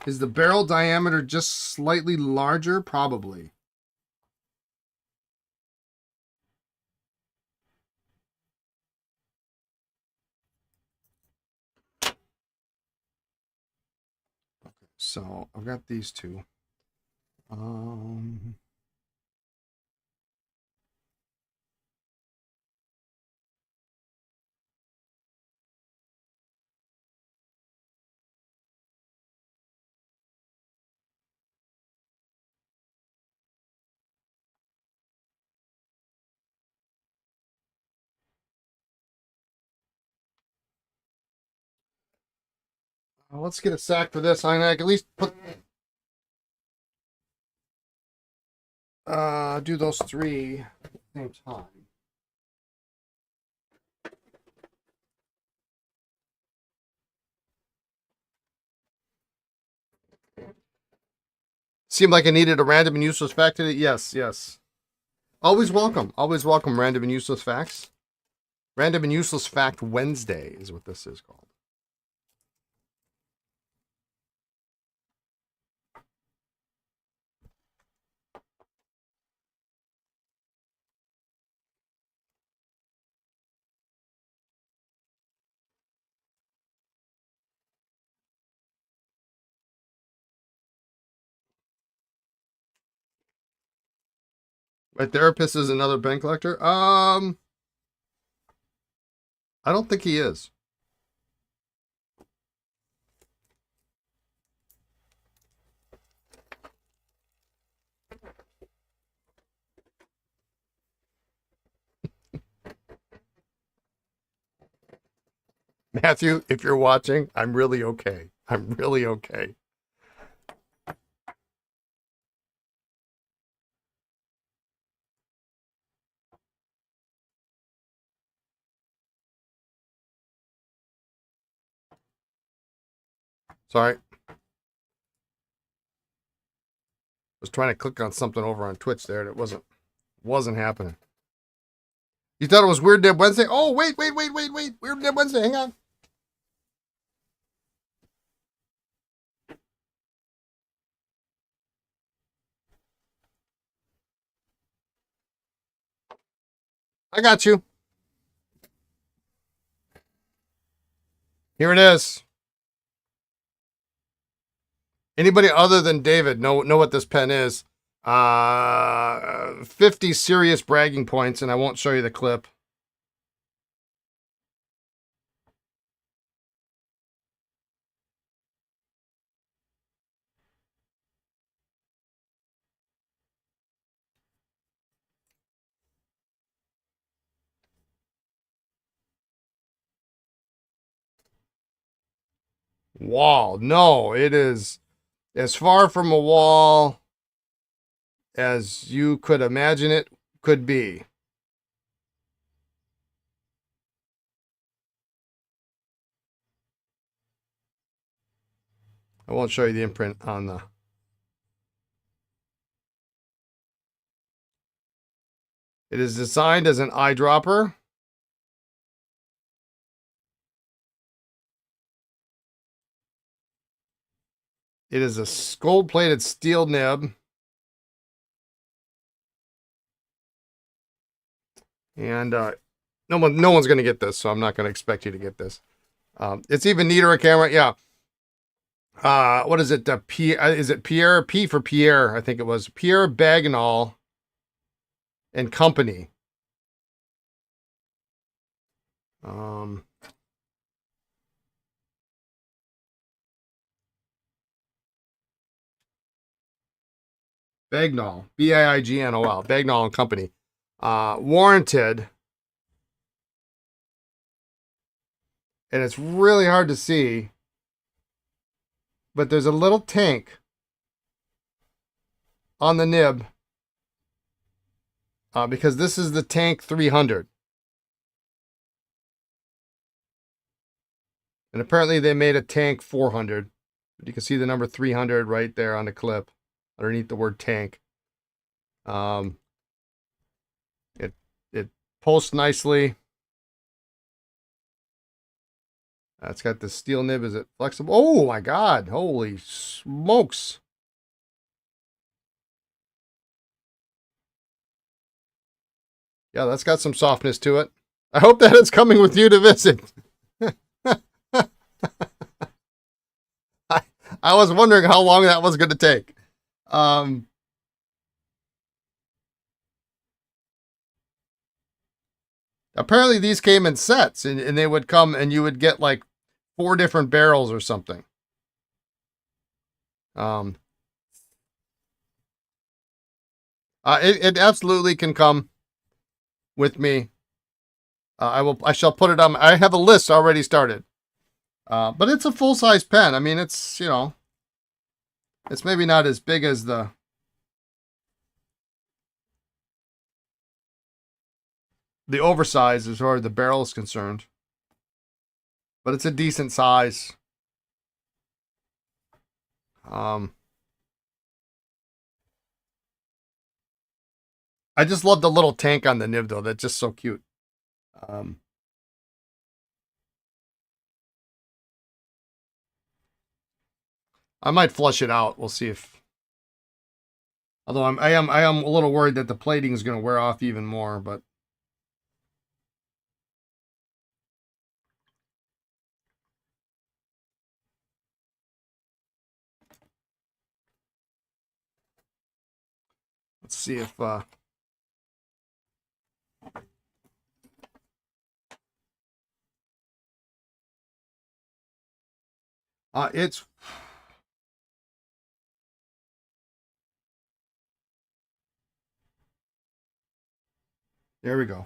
Is the barrel diameter just slightly larger? Probably. So I've got these two. Let's get a sack for this. I'm gonna at least put do those three at the same time. Seemed like I needed a random and useless fact today. Yes, yes. Always welcome. Always welcome random and useless facts. Random and useless fact Wednesday is what this is called. My therapist is another bank collector. I don't think he is. Matthew, if you're watching, I'm really okay. I'm really okay. Sorry. I was trying to click on something over on Twitch there and it wasn't happening. You thought it was Weird Nib Wednesday? Oh, wait. Weird Nib Wednesday. Hang on. I got you. Here it is. Anybody other than David know what this pen is? 50 serious bragging points, and I won't show you the clip. Wall. No, it is as far from a wall as you could imagine it could be. I won't show you the imprint on the... It is designed as an eyedropper. It is a gold-plated steel nib. And no one's going to get this, so I'm not going to expect you to get this. It's even neater on camera. Yeah. What is it? Is it Pierre? P for Pierre, I think it was. Pierre Bagnall and Company. Bagnall. Biignol. Bagnall and Company. Warranted. And it's really hard to see. But there's a little tank on the nib. Because this is the tank 300. And apparently they made a tank 400. You can see the number 300 right there on the clip underneath the word tank. It pulsed nicely. It's got the steel nib. Is it flexible? Oh my God. Holy smokes. Yeah, that's got some softness to it. I hope that it's coming with you to visit. I was wondering how long that was going to take. Apparently these came in sets, and they would come and you would get like 4 different barrels or something. It absolutely can come with me. I shall put it on. I have a list already started. But it's a full-size pen. I mean, it's, it's maybe not as big as the oversize as far as the barrel is concerned. But it's a decent size. I just love the little tank on the nib, though. That's just so cute. I might flush it out. We'll see if. Although I am a little worried that the plating is going to wear off even more, but. Let's see if it's there we go.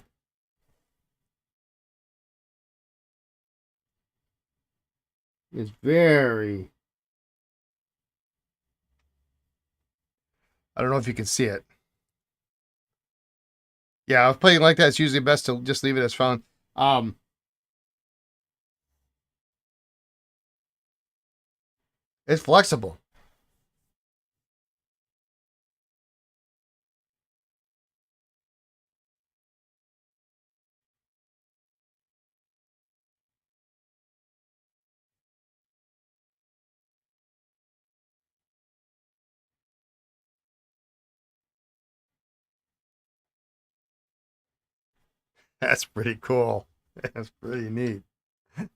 It's very, I don't know if you can see it. Yeah, with plating like that, it's usually best to just leave it as found. It's flexible. That's pretty cool. That's pretty neat. I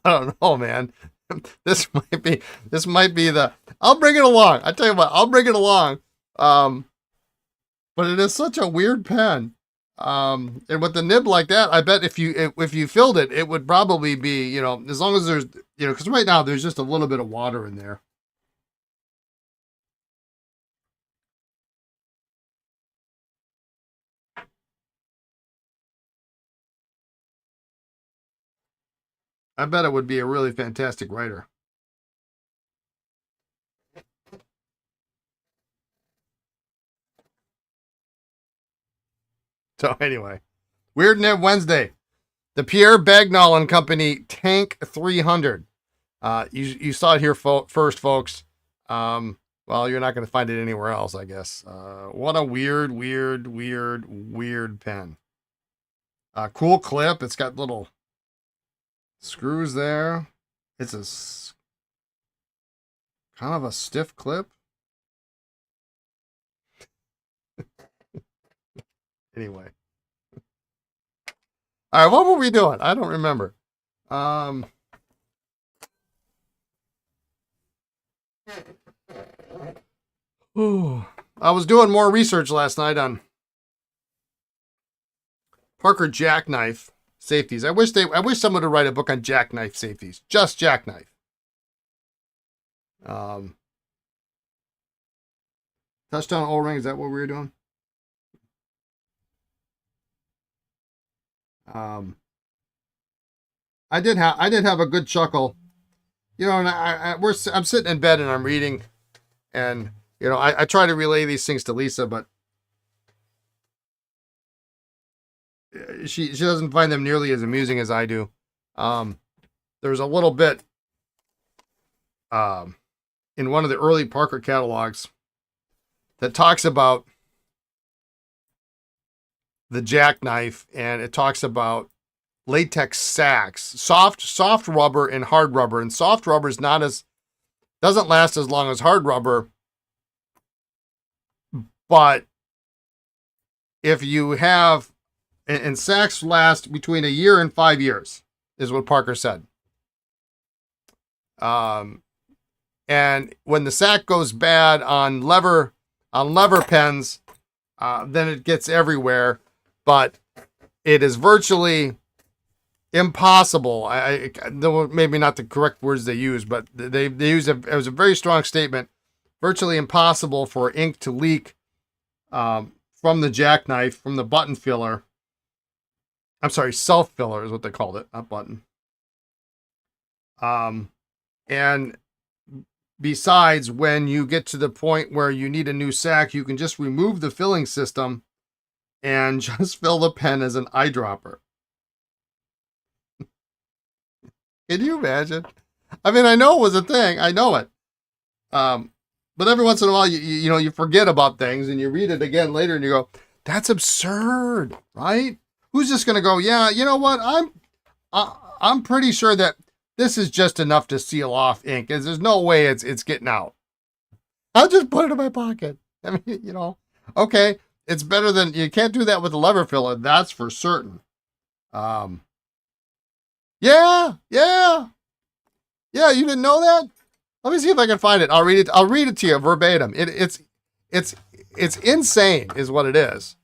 don't know, man. This might be the. I'll bring it along. I tell you what, I'll bring it along. But it is such a weird pen. And with the nib like that, I bet if you filled it, it would probably be, as long as there's, because right now there's just a little bit of water in there. I bet it would be a really fantastic writer. So anyway, Weird Nib Wednesday, the Pierre Bagnall and Company Tank 300. You saw it here first, folks. Well, you're not going to find it anywhere else, I guess. What a weird pen. Cool clip. It's got little screws there. It's a Kind of a stiff clip. Anyway. All right, what were we doing? I don't remember. Ooh. I was doing more research last night on Parker jackknife safeties. I wish someone would write a book on jackknife safeties. Just jackknife. Touchdown O-ring, is that what we were doing? I did have a good chuckle. You know, and I'm sitting in bed and I'm reading, and you know, I try to relay these things to Lisa, but she doesn't find them nearly as amusing as I do. There's a little bit in one of the early Parker catalogs that talks about the jackknife, and it talks about latex sacks, soft rubber and hard rubber, and soft rubber is doesn't last as long as hard rubber, but if you have, and sacks last between a year and 5 years, is what Parker said. And when the sack goes bad on lever pens, then it gets everywhere. But it is virtually impossible. Maybe not the correct words they use, but they use it was a very strong statement. Virtually impossible for ink to leak from the jackknife, from the button filler. I'm sorry, self filler is what they called it, not button. And besides, when you get to the point where you need a new sack, you can just remove the filling system and just fill the pen as an eyedropper. Can you imagine? I mean, I know it was a thing. I know it. But every once in a while, you forget about things and you read it again later and you go, that's absurd, right? Who's just going to go, yeah, you know what? I'm pretty sure that this is just enough to seal off ink. There's no way it's getting out. I'll just put it in my pocket. I mean, okay. It's better than, you can't do that with a lever filler. That's for certain. Yeah. You didn't know that? Let me see if I can find it. I'll read it to you verbatim. It's insane is what it is.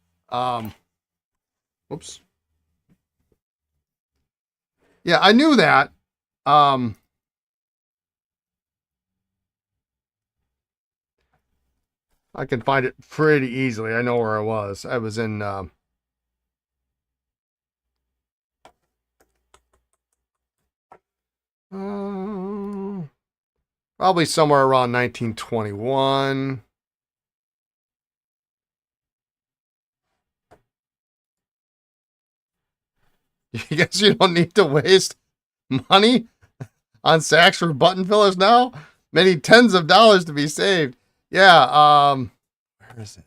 Whoops. Yeah, I knew that. I can find it pretty easily. I know where I was. I was in probably somewhere around 1921. You guess you don't need to waste money on sacks for button fillers now? Many tens of dollars to be saved. Yeah, where is it?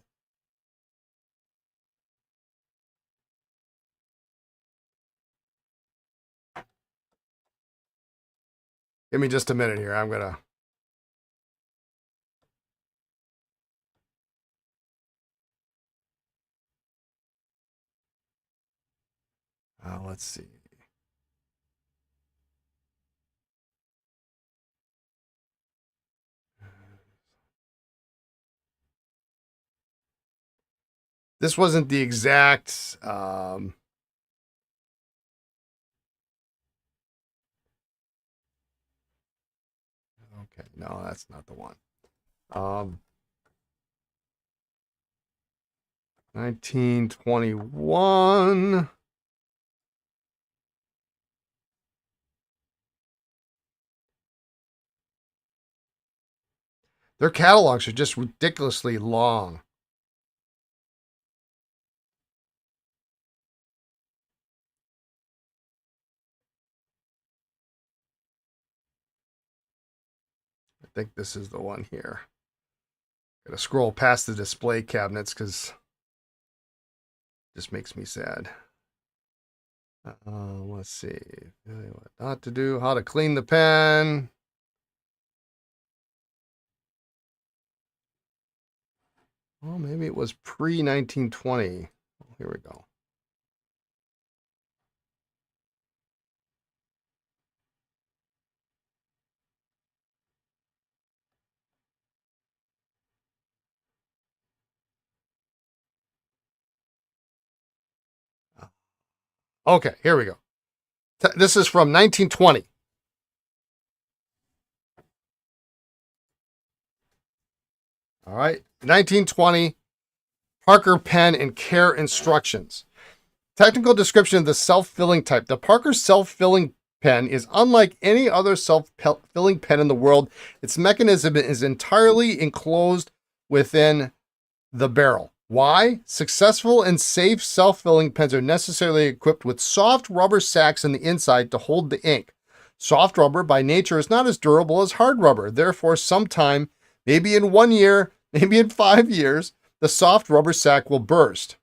Give me just a minute here. I'm gonna. Let's see. This wasn't the exact. Okay, no, that's not the one. 1921. Their catalogs are just ridiculously long. I think this is the one here. Gotta scroll past the display cabinets because it just makes me sad. Let's see. What not to do, how to clean the pen. Well, maybe it was pre-1920. Here we go. Okay, here we go. This is from 1920. All right, 1920, Parker pen and care instructions. Technical description of the self-filling type. The Parker self-filling pen is unlike any other self-filling pen in the world. Its mechanism is entirely enclosed within the barrel. Why? Successful and safe self-filling pens are necessarily equipped with soft rubber sacks on the inside to hold the ink. Soft rubber by nature is not as durable as hard rubber. Therefore, sometime, maybe in 1 year, maybe in 5 years, the soft rubber sac will burst.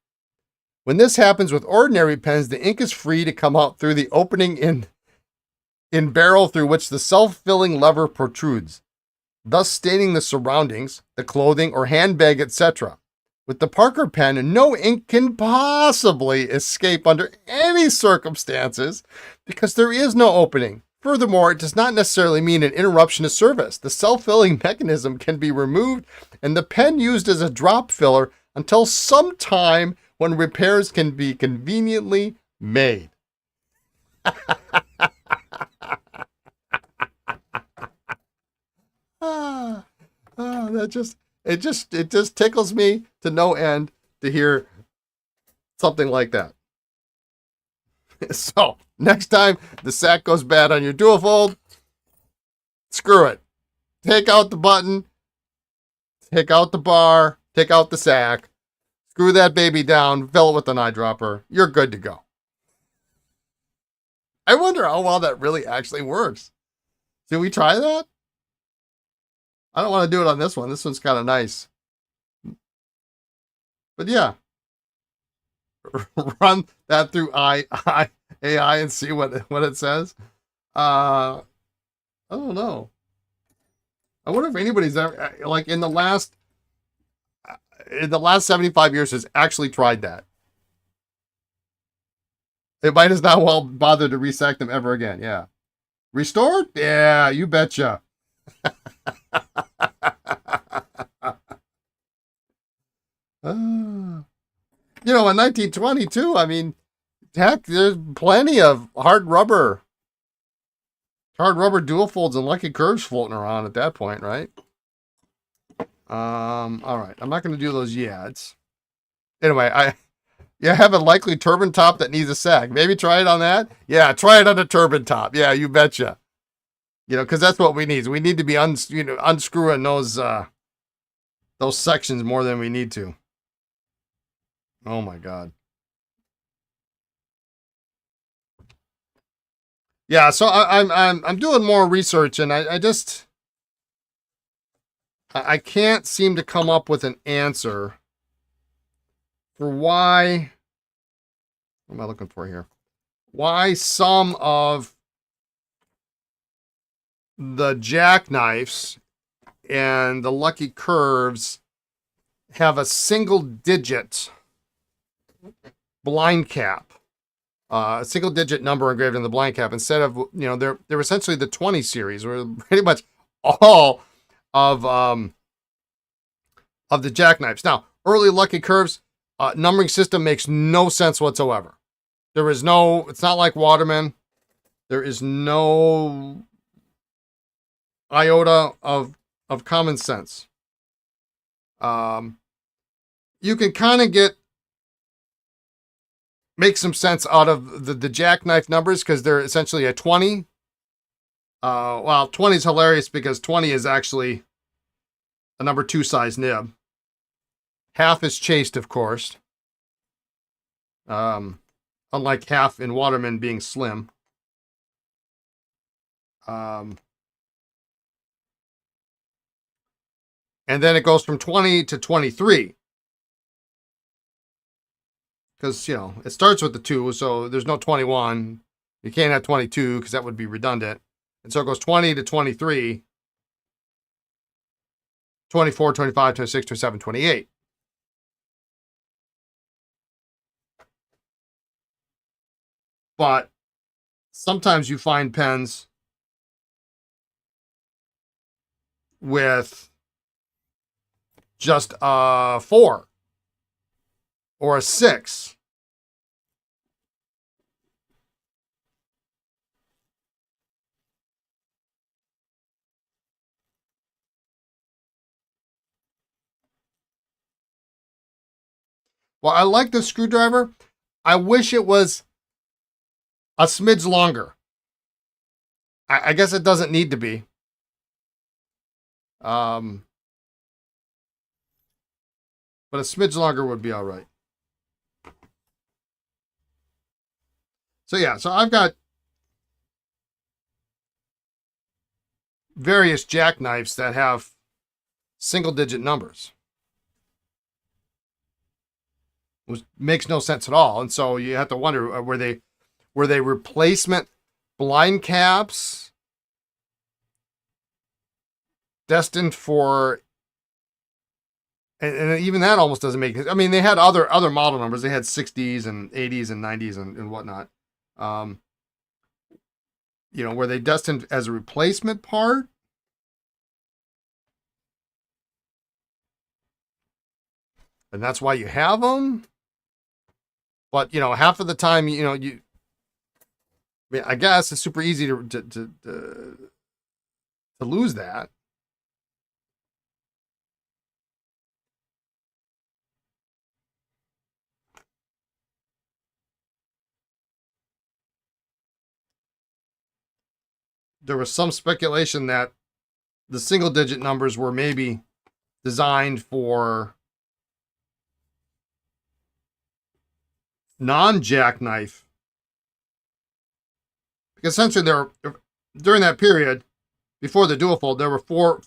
When this happens with ordinary pens, the ink is free to come out through the opening in barrel through which the self-filling lever protrudes, thus staining the surroundings, the clothing or handbag, etc. With the Parker pen, no ink can possibly escape under any circumstances because there is no opening. Furthermore, it does not necessarily mean an interruption of service. The self-filling mechanism can be removed and the pen used as a drop filler until some time when repairs can be conveniently made. It just tickles me to no end to hear something like that. So next time the sack goes bad on your dual fold, screw it. Take out the button, take out the bar, take out the sack, screw that baby down, fill it with an eyedropper. You're good to go. I wonder how well that really actually works. Should we try that? I don't want to do it on this one. This one's kind of nice. But yeah. Run that through AI and see what it says. I don't know. I wonder if anybody's ever, like in the last 75 years has actually tried that. It might as not well bother to resack them ever again. Yeah. Restored? Yeah, you betcha. You know, in 1922, I mean, heck, there's plenty of hard rubber dual folds and lucky curves floating around at that point, right? All right, I'm not going to do those yet. Anyway, you have a likely turbine top that needs a sag. Maybe try it on that. Yeah, try it on a turbine top. Yeah, you betcha. You know, because that's what we need. We need to be unscrewing those sections more than we need to. Oh my God. Yeah, so I'm doing more research, and I can't seem to come up with an answer for why. What am I looking for here? Why some of the jackknifes and the lucky curves have a single digit blind cap, a single digit number engraved in the blind cap instead of, they're essentially the 20 series, where pretty much all of the jackknifes. Now, early lucky curves numbering system makes no sense whatsoever. It's not like Waterman. There is no iota of common sense. You can kind of make some sense out of the jackknife numbers because they're essentially a 20. 20 is hilarious because 20 is actually a number 2 size nib. Half is chased, of course. Unlike half in Waterman being slim. And then it goes from 20 to 23. Because, it starts with the 2, so there's no 21. You can't have 22 because that would be redundant. And so it goes 20 to 23, 24, 25, 26, 27, 28. But sometimes you find pens with just a 4 or a 6. Well, I like the screwdriver. I wish it was a smidge longer. I guess it doesn't need to be. But a smidge longer would be all right. So yeah, so I've got various jackknives that have single-digit numbers, which makes no sense at all. And so you have to wonder, were they replacement blind caps destined for? And even that almost doesn't make it. I mean, they had other model numbers. They had 60s and 80s and 90s and whatnot. Were they destined as a replacement part? And that's why you have them. But, half of the time, I mean, I guess it's super easy to lose that. There was some speculation that the single-digit numbers were maybe designed for non-jackknife, because essentially during that period before the dual fold, there were four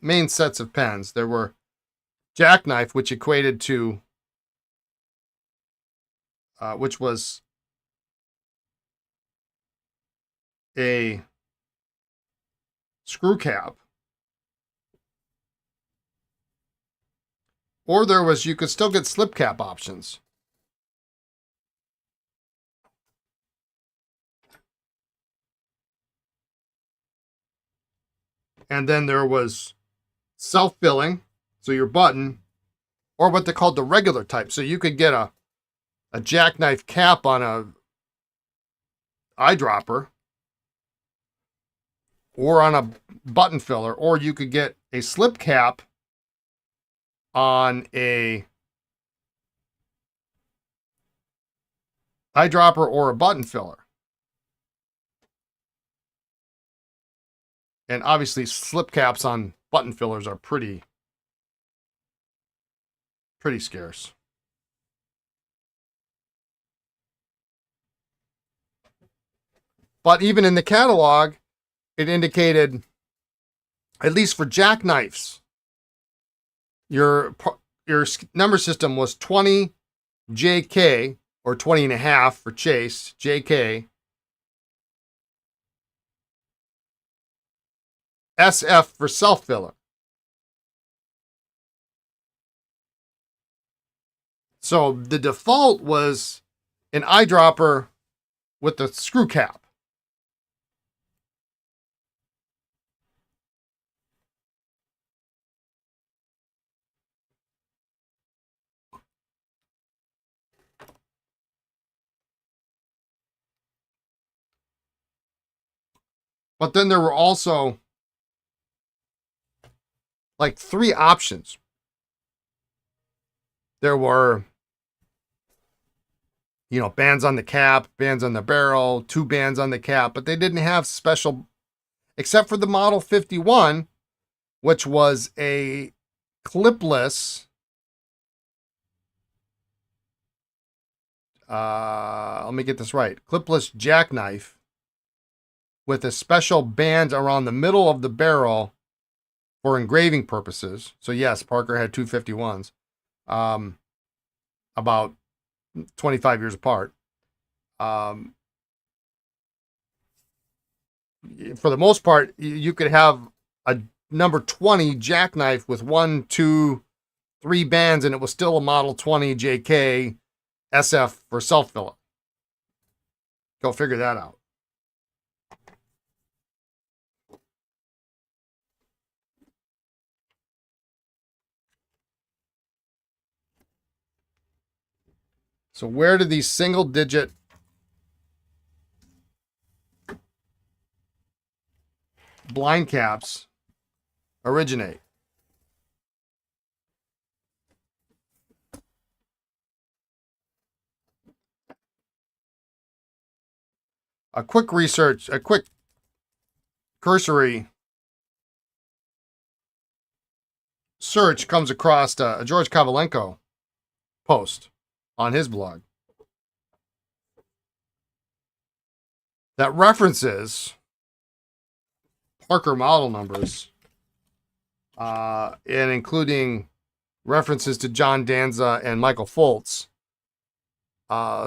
main sets of pens. There were jackknife, which equated to which was a screw cap, or you could still get slip cap options. And then there was self-filling, so your button, or what they called the regular type. So you could get a jackknife cap on a eyedropper, or on a button filler, or you could get a slip cap on a eyedropper or a button filler. And obviously slip caps on button fillers are pretty scarce. But even in the catalog, it indicated, at least for jackknives, your number system was 20 JK, or 20 and a half for chase, JK, SF for self-filler. So the default was an eyedropper with the screw cap. But then there were also like 3 options. There were, bands on the cap, bands on the barrel, 2 bands on the cap, but they didn't have special, except for the Model 51, which was a clipless, let me get this right, clipless jackknife with a special band around the middle of the barrel for engraving purposes. So yes, Parker had 251s, about 25 years apart. For the most part, you could have a number 20 jackknife with 1, 2, 3 bands, and it was still a Model 20 JK SF for self-filler. Go figure that out. So where did these single digit blind caps originate? A quick cursory search comes across a George Kovalenko post on his blog that references Parker model numbers, and including references to John Danza and Michael Foltz,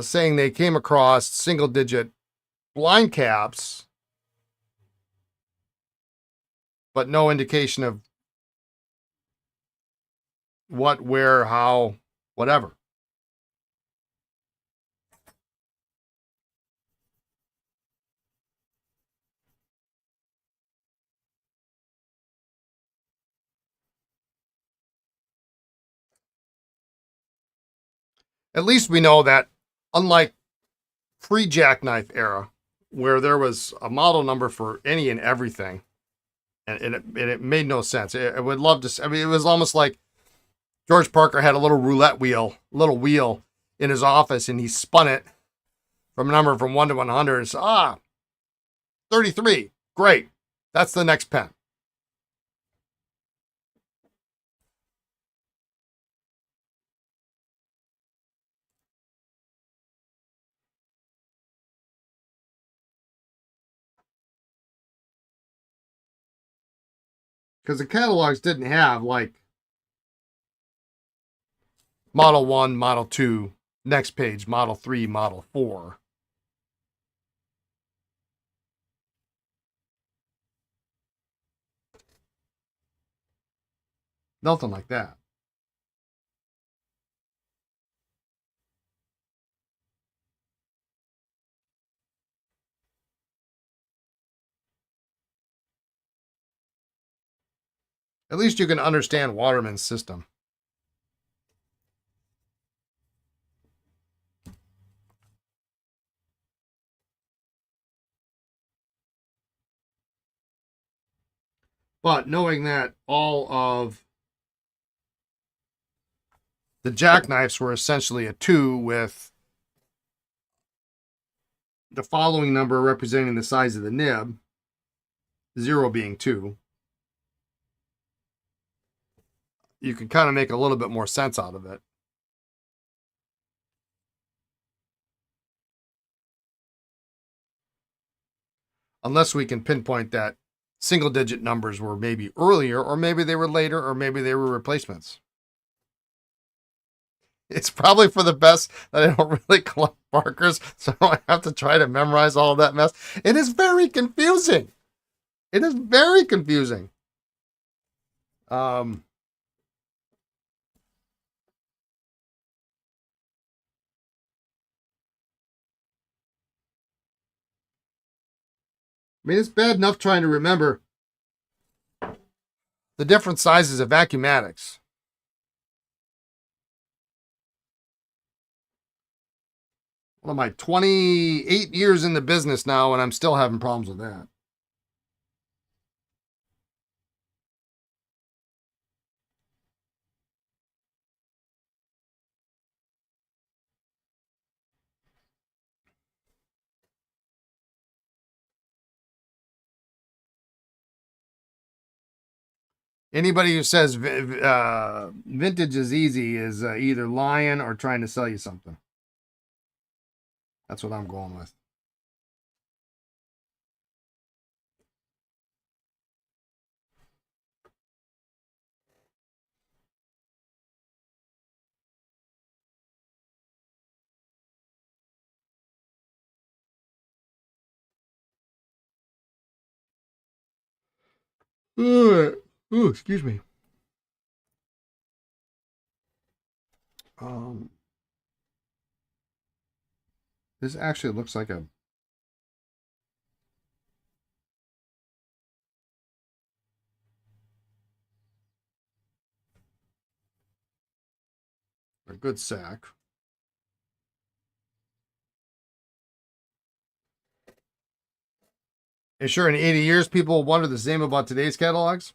saying they came across single-digit blind caps, but no indication of what, where, how, whatever. At least we know that, unlike pre-jackknife era, where there was a model number for any and everything, and it made no sense. I would love to. I mean, it was almost like George Parker had a little little wheel in his office, and he spun it from a number from 1 to 100. And said, 33, great, that's the next pen. Because the catalogs didn't have like Model 1, Model 2, next page, Model 3, Model 4. Nothing like that. At least you can understand Waterman's system. But knowing that all of the jackknives were essentially a 2 with the following number representing the size of the nib, 0 being 2, you can kind of make a little bit more sense out of it. Unless we can pinpoint that single digit numbers were maybe earlier, or maybe they were later, or maybe they were replacements. It's probably for the best that I don't really collect Parkers, so I have to try to memorize all of that mess. It is very confusing. It is very confusing. I mean, it's bad enough trying to remember the different sizes of vacuumatics. Well, my 28 years in the business now, and I'm still having problems with that. Anybody who says vintage is easy is either lying or trying to sell you something. That's what I'm going with. Ooh, excuse me. This actually looks like a A good sack. And sure, in 80 years, people will wonder the same about today's catalogs.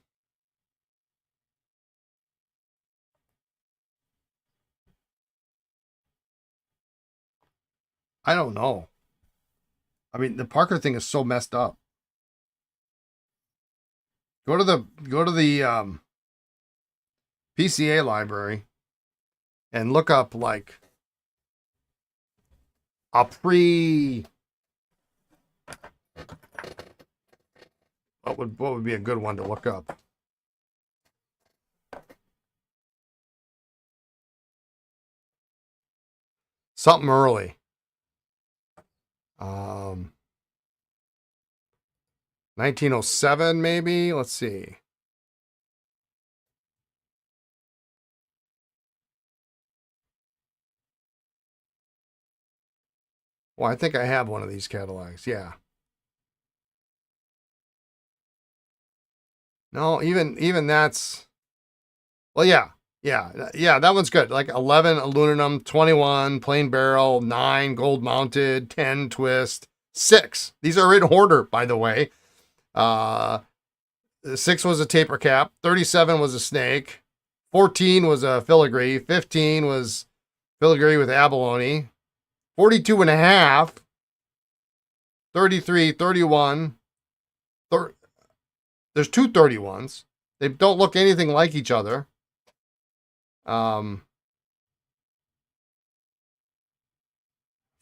I don't know. I mean, the Parker thing is so messed up. Go to the PCA library and look up like a pre. What would be a good one to look up? Something early. 1907 maybe. Let's see. Well, I think I have one of these catalogs. Yeah. No, even that's. Well, yeah. Yeah, that one's good. Like 11 aluminum, 21 plain barrel, 9 gold mounted, 10 twist, 6. These are in order, by the way. 6 was a taper cap, 37 was a snake, 14 was a filigree, 15 was filigree with abalone, 42 and a half, 33, 31. There's two 31s. They don't look anything like each other.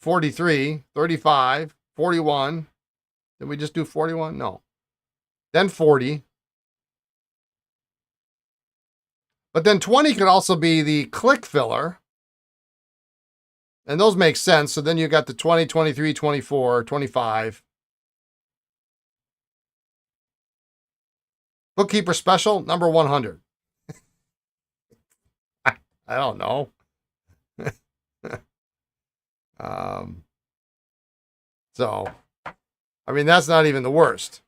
43, 35, 41. Did we just do 41? No. Then 40. But then 20 could also be the click filler. And those make sense. So then you got the 20, 23, 24, 25. Bookkeeper special, number 100. I don't know. So, I mean, that's not even the worst.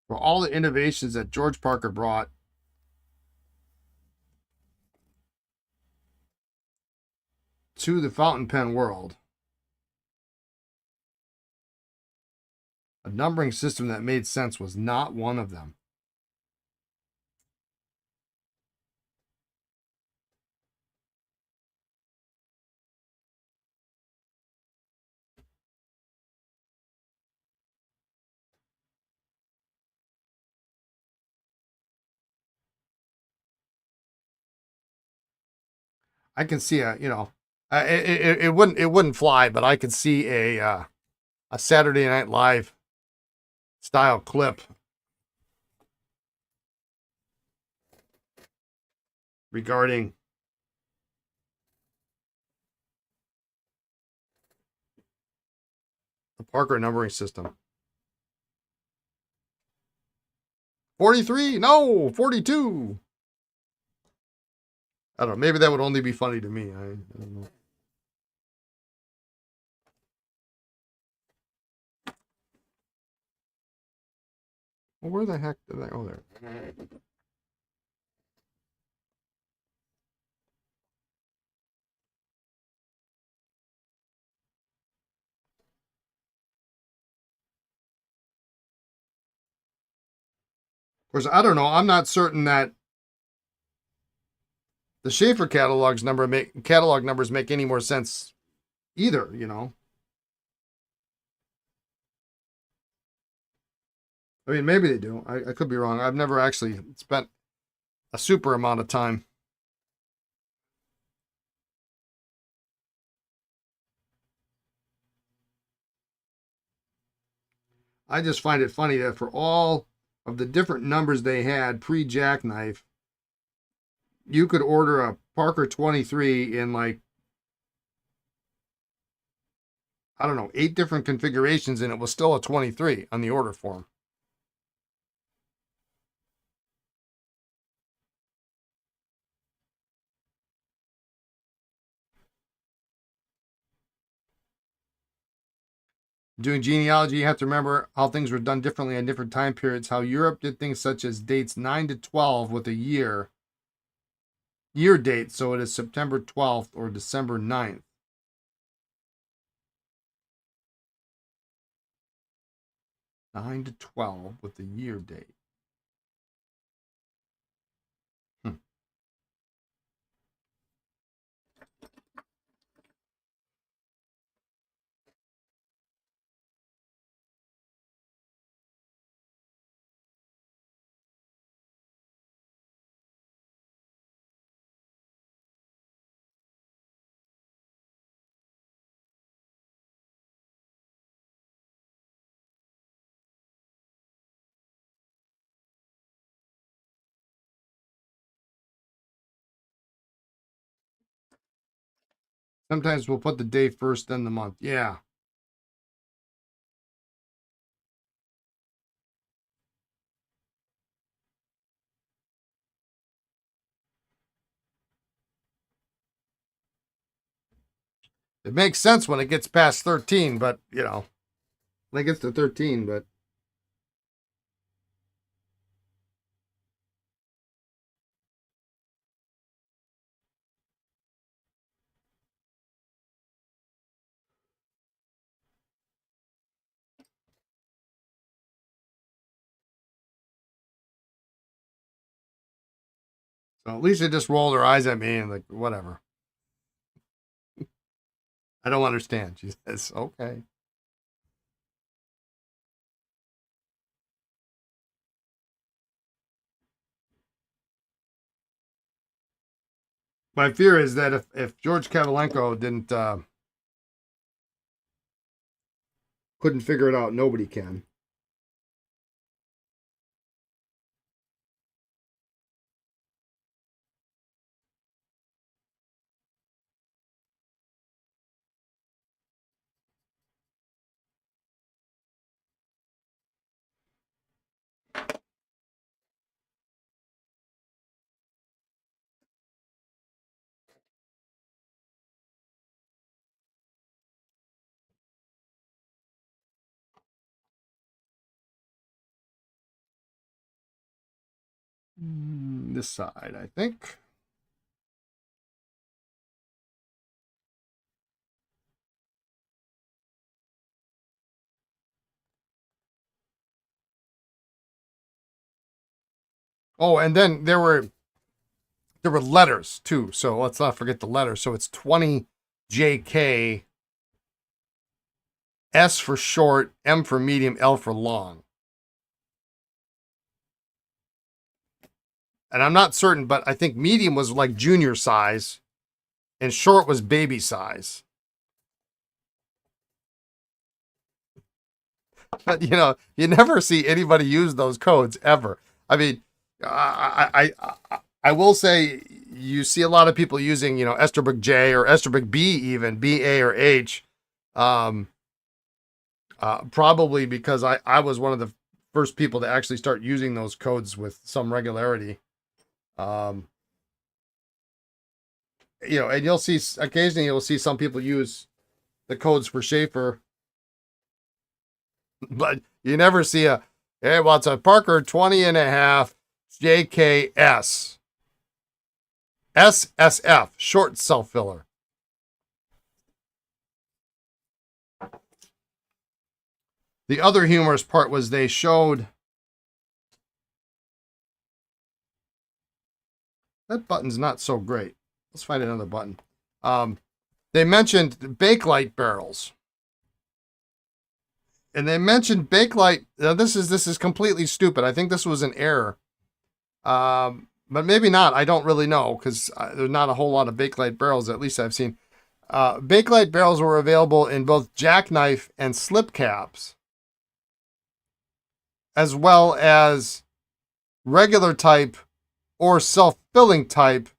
For all the innovations that George Parker brought to the fountain pen world, a numbering system that made sense was not one of them. I can see it wouldn't fly, but I could see a Saturday Night Live style clip regarding the Parker numbering system. 43? No, 42. I don't know. Maybe that would only be funny to me. I don't know. Well, where the heck did I go there? Of course, I don't know. I'm not certain that the Sheaffer catalog numbers make any more sense either, you know. I mean, maybe they do. I could be wrong. I've never actually spent a super amount of time. I just find it funny that for all of the different numbers they had pre-jackknife, you could order a Parker 23 in like, I don't know, 8 different configurations, and it was still a 23 on the order form. Doing genealogy, you have to remember how things were done differently in different time periods, how Europe did things such as dates 9 to 12 with a year date, so it is September 12th or December 9th. 9 to 12 with the year date. Sometimes we'll put the day first, then the month. Yeah. It makes sense when it gets past 13, but, you know, when it gets to 13, but. So at least they just rolled her eyes at me and like, whatever. I don't understand. She says, okay. My fear is that if George Kavalenko couldn't figure it out, nobody can. This side, I think. Oh, and then there were letters too. So let's not forget the letters. So it's 20 JK, S for short, M for medium, L for long. And I'm not certain, but I think medium was like junior size and short was baby size. But, you know, you never see anybody use those codes ever. I mean, I will say you see a lot of people using, you know, Esterbrook J or Esterbrook B, even B, A, or H. Probably because I was one of the first people to actually start using those codes with some regularity. You know, and you'll see occasionally you'll see some people use the codes for Sheaffer, but you never see a, hey, well, it's a Parker 20.5 JKS. SSF, short self-filler. The other humorous part was they showed that button's not so great. Let's find another button. They mentioned Bakelite barrels. And they mentioned Bakelite. Now this is completely stupid. I think this was an error. But maybe not. I don't really know because there's not a whole lot of Bakelite barrels, at least I've seen. Bakelite barrels were available in both jackknife and slip caps, as well as regular type or self-filling type,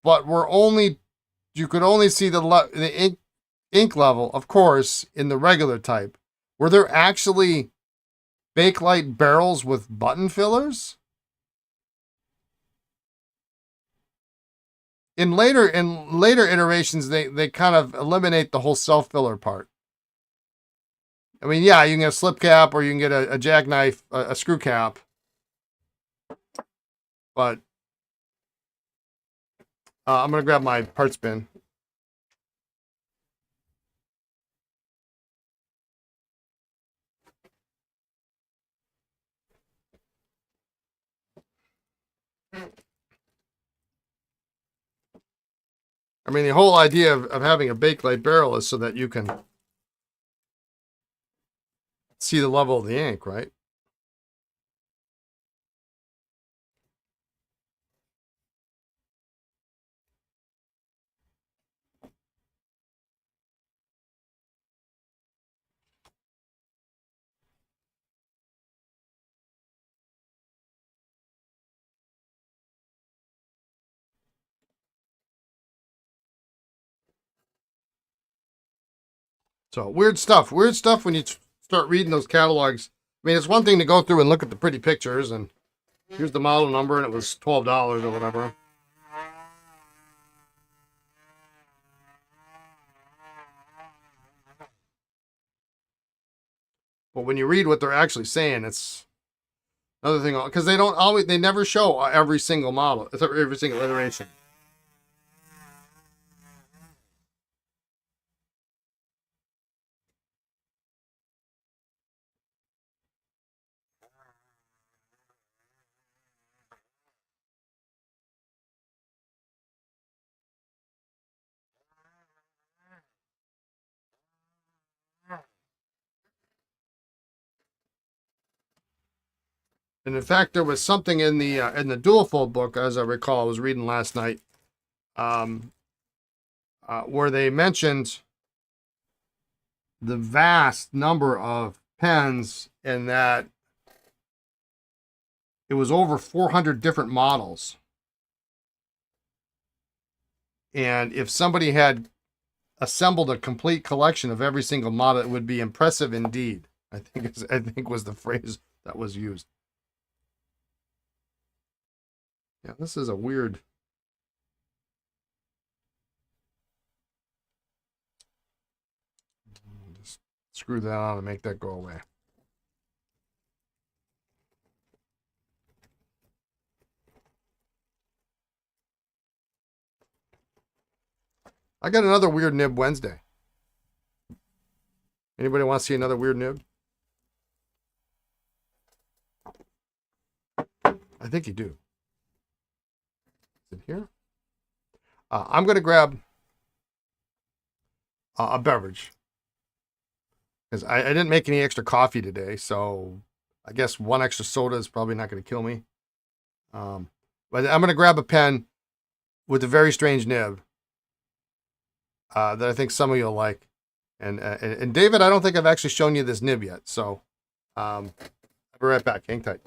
but were only you could only see the ink level, of course, in the regular type. Were there actually Bakelite barrels with button fillers? In later iterations, they kind of eliminate the whole self filler part. I mean, yeah, you can get a slip cap or you can get a jackknife, a screw cap, but I'm gonna grab my parts bin. I mean, the whole idea of having a Bakelite barrel is so that you can see the level of the ink, right? So weird stuff. Weird stuff when you start reading those catalogs. I mean, it's one thing to go through and look at the pretty pictures, and here's the model number, and it was $12 or whatever. But when you read what they're actually saying, it's another thing, because they never show every single model, every single iteration. And in fact, there was something in the dual fold book, as I recall, I was reading last night, where they mentioned the vast number of pens, and that it was over 400 different models. And if somebody had assembled a complete collection of every single model, it would be impressive indeed. I think was the phrase that was used. Yeah, this is a weird. Just screw that on and make that go away. I got another Weird Nib Wednesday. Anybody want to see another Weird Nib? I think you do. Is it here? I'm going to grab a beverage, because I didn't make any extra coffee today, so I guess one extra soda is probably not going to kill me. But I'm going to grab a pen with a very strange nib that I think some of you will like. And David, I don't think I've actually shown you this nib yet, so I'll be right back. Hang tight.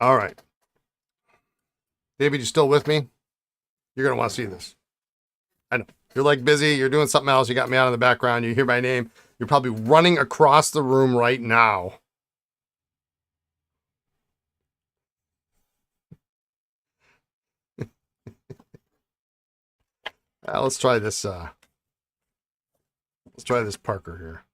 All right. David, you still with me? You're going to want to see this. I know. You're like busy. You're doing something else. You got me out in the background. You hear my name. You're probably running across the room right now. Let's try this. Let's try this Parker here.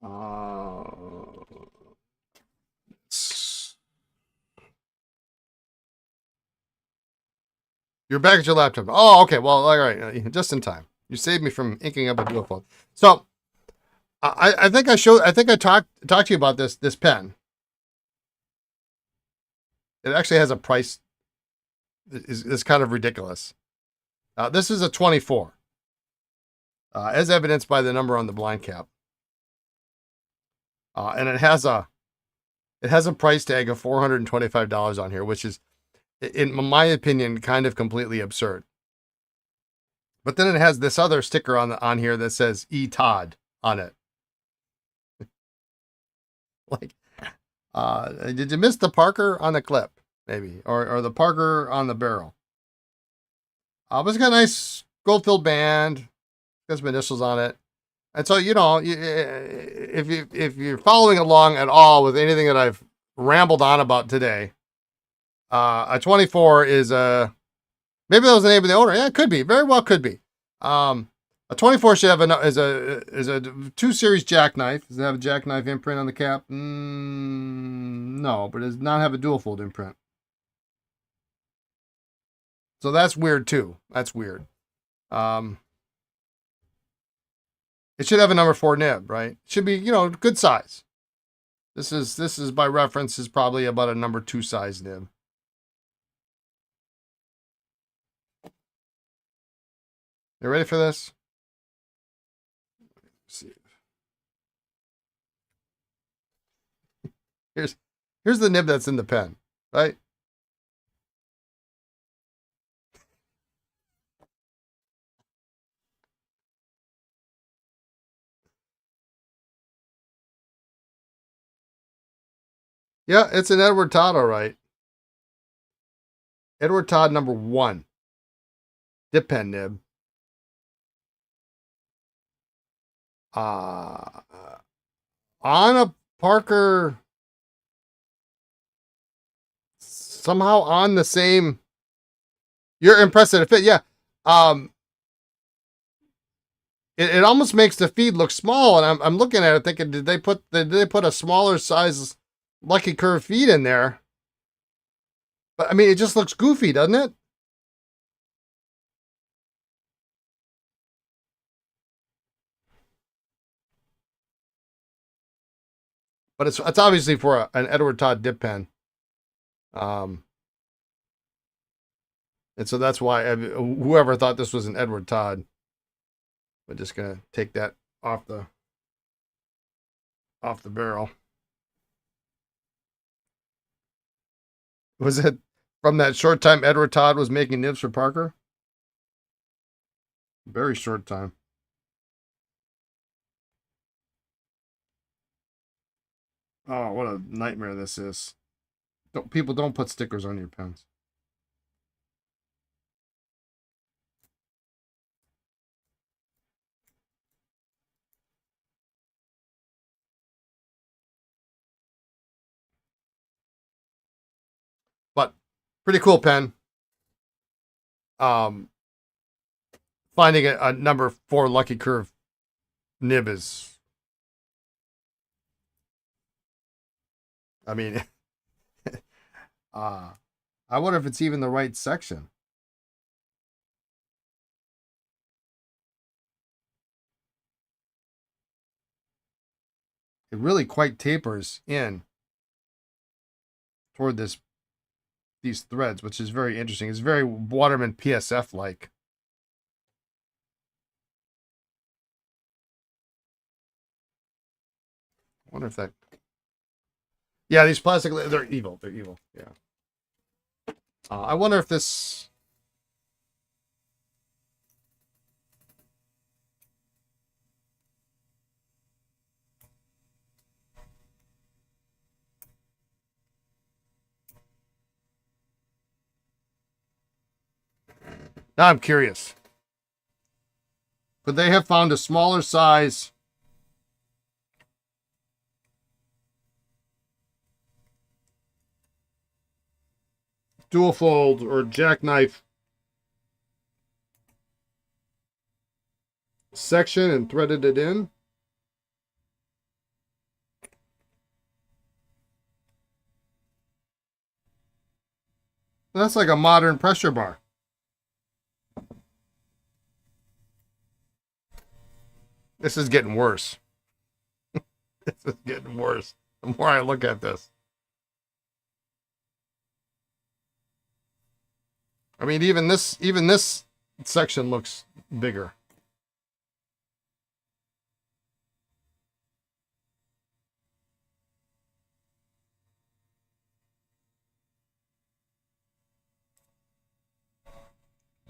You're back at your laptop. Oh, okay. Well, all right. Just in time. You saved me from inking up a duofold. So, I think I talked to you about this pen. It actually has a price. Is kind of ridiculous. This is a 24, as evidenced by the number on the blind cap, and it has a price tag of $425 on here, which is, in my opinion, kind of completely absurd. But then it has this other sticker on here that says E. Todd on it. Like, did you miss the Parker on the clip, maybe, or the Parker on the barrel? But it's got a nice gold-filled band. Got some initials on it. And so, if you're following along at all with anything that I've rambled on about today, a 24 is maybe that was the name of the owner. Yeah, it could be. Very well could be. A 24 should have is a 2 series jackknife. Does it have a jackknife imprint on the cap? No, but it does not have a dual fold imprint. So that's weird too. That's weird. It should have a number 4 nib, right? It should be, good size. This is by reference is probably about a number 2 size nib. You ready for this? Let's see. Here's the nib that's in the pen, right? Yeah, it's an Edward Todd, all right. Edward Todd number 1. Dip pen nib. On a Parker, somehow on the same. You're impressed that it fit, yeah. It almost makes the feed look small, and I'm looking at it thinking, did they put a smaller size Lucky Curve feed in there? But I mean, it just looks goofy, doesn't it? But it's obviously for an Edward Todd dip pen. And so that's why whoever thought this was an Edward Todd, we're just gonna take that off the barrel. Was it from that short time Edward Todd was making nibs for Parker? Very short time. Oh, what a nightmare this is. People don't put stickers on your pens. But pretty cool pen. Finding a number 4 Lucky Curve nib is, I mean, I wonder if it's even the right section. It really quite tapers in toward these threads, which is very interesting. It's very Waterman PSF like. I wonder if that. Yeah, these plastic, they're evil. They're evil. Yeah. I wonder if this. Now I'm curious. Could they have found a smaller size dual fold or jackknife section and threaded it in? That's like a modern pressure bar. This is getting worse. This is getting worse. The more I look at this. I mean, even this section looks bigger.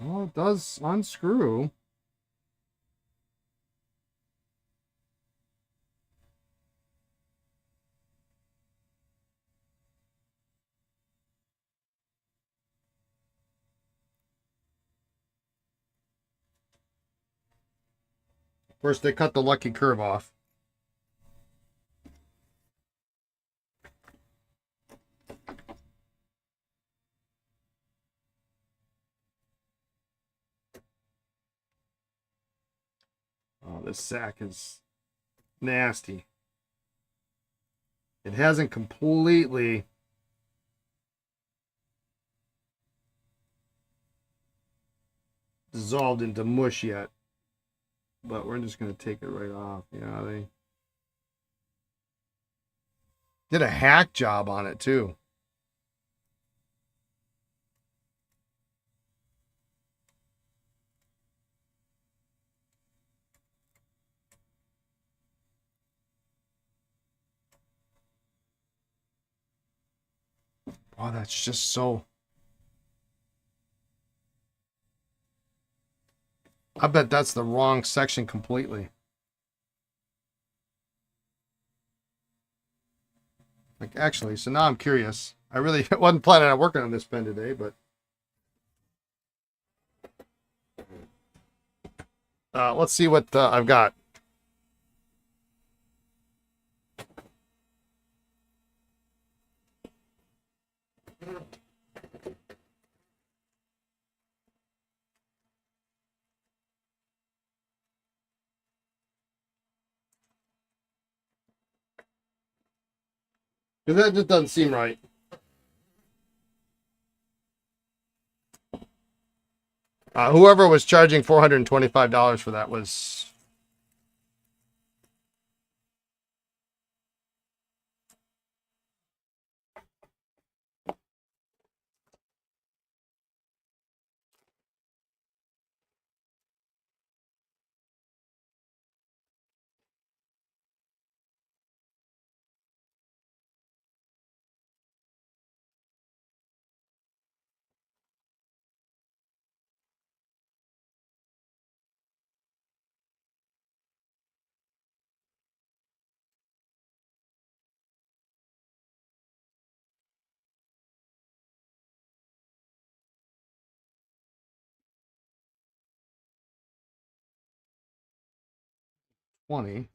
Well, it does unscrew. Of course, they cut the lucky curve off. Oh, this sack is nasty. It hasn't completely dissolved into mush yet, but we're just going to take it right off. Yeah, they did a hack job on it too. Oh, that's just so... I bet that's the wrong section completely. Like, actually, so now I'm curious. I really wasn't planning on working on this pen today, but... let's see what I've got. Because that just doesn't seem right. Whoever was charging $425 for that was... $20.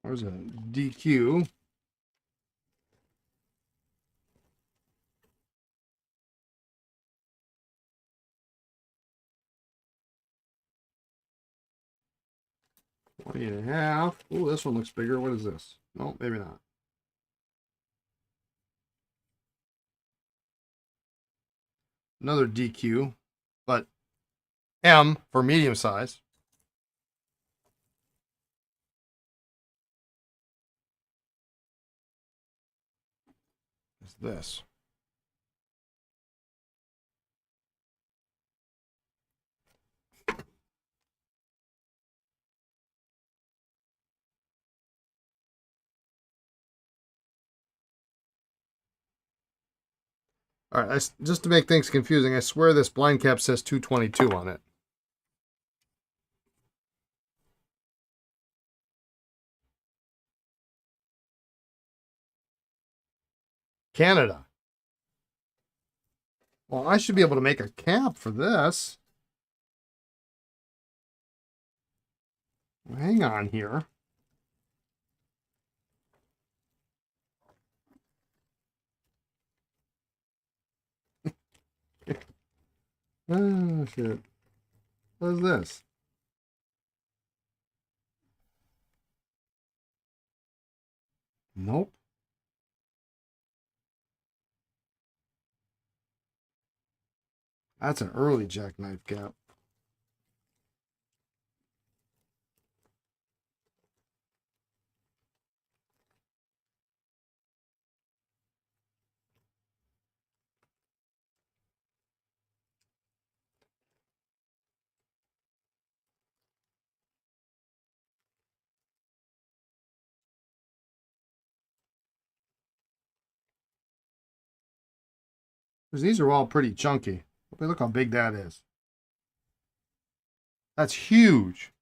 There's a DQ. $20.5. Oh, this one looks bigger. What is this? No, maybe not. Another DQ, but M for medium size. Is this? All right, just to make things confusing, I swear this blind cap says 222 on it. Canada. Well, I should be able to make a cap for this. Hang on here. Oh, shit. What is this? Nope. That's an early jackknife cap. Because these are all pretty chunky. Look how big that is. That's huge.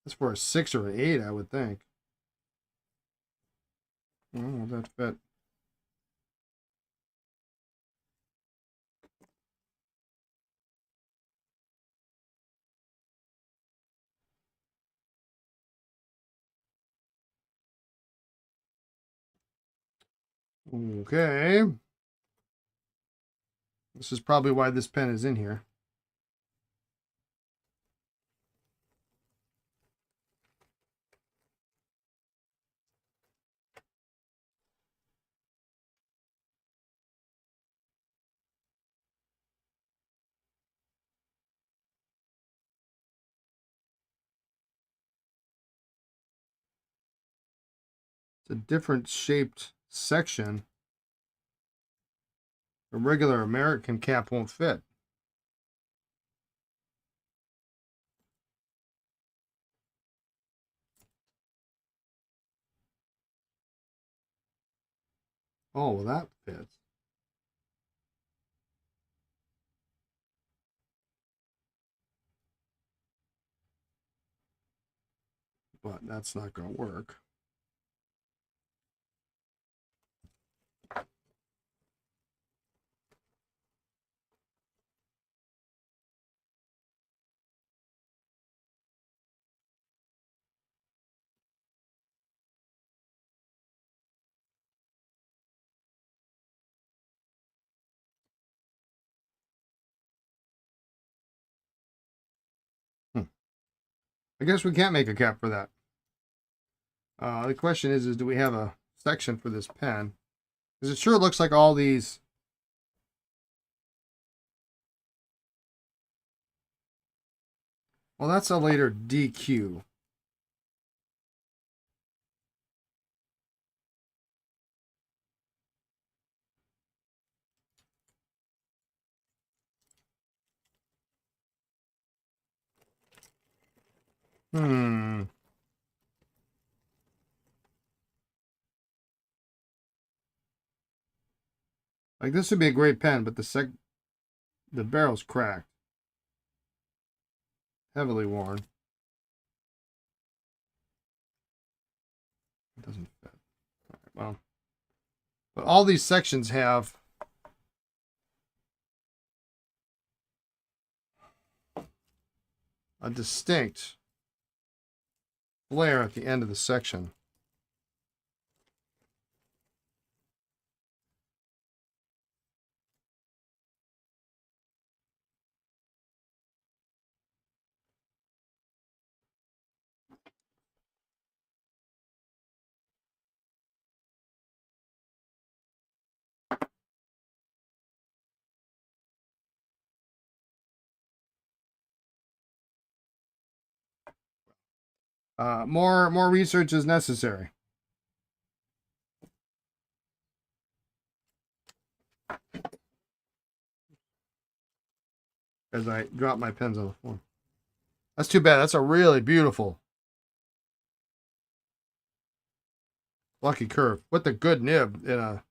That's for a 6 or an 8, I would think. Oh, will that fit? Okay. This is probably why this pen is in here. It's a different shaped section. A regular American cap won't fit. Oh, well, that fits. But that's not going to work. I guess we can't make a cap for that. The question is do we have a section for this pen? Because it sure looks like all these. Well, that's a later DQ. Hmm. Like this would be a great pen, but the barrel's cracked, heavily worn. It doesn't fit. All right, well, but all these sections have a distinct flare at the end of the section. More research is necessary. As I drop my pens on the floor. That's too bad. That's a really beautiful lucky curve with a good nib in a.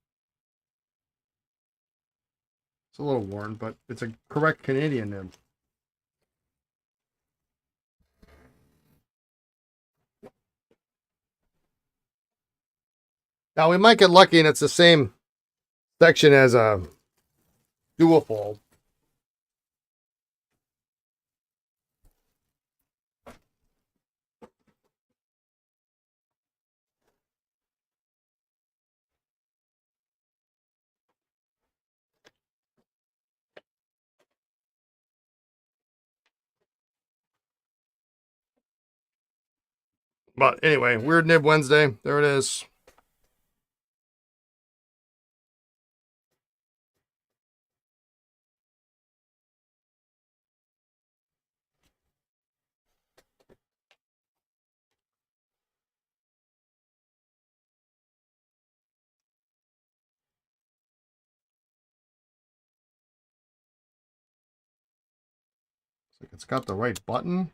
It's a little worn, but it's a correct Canadian nib. Now we might get lucky and it's the same section as a dual fold. But anyway, Weird Nib Wednesday. There it is. It's got the right button.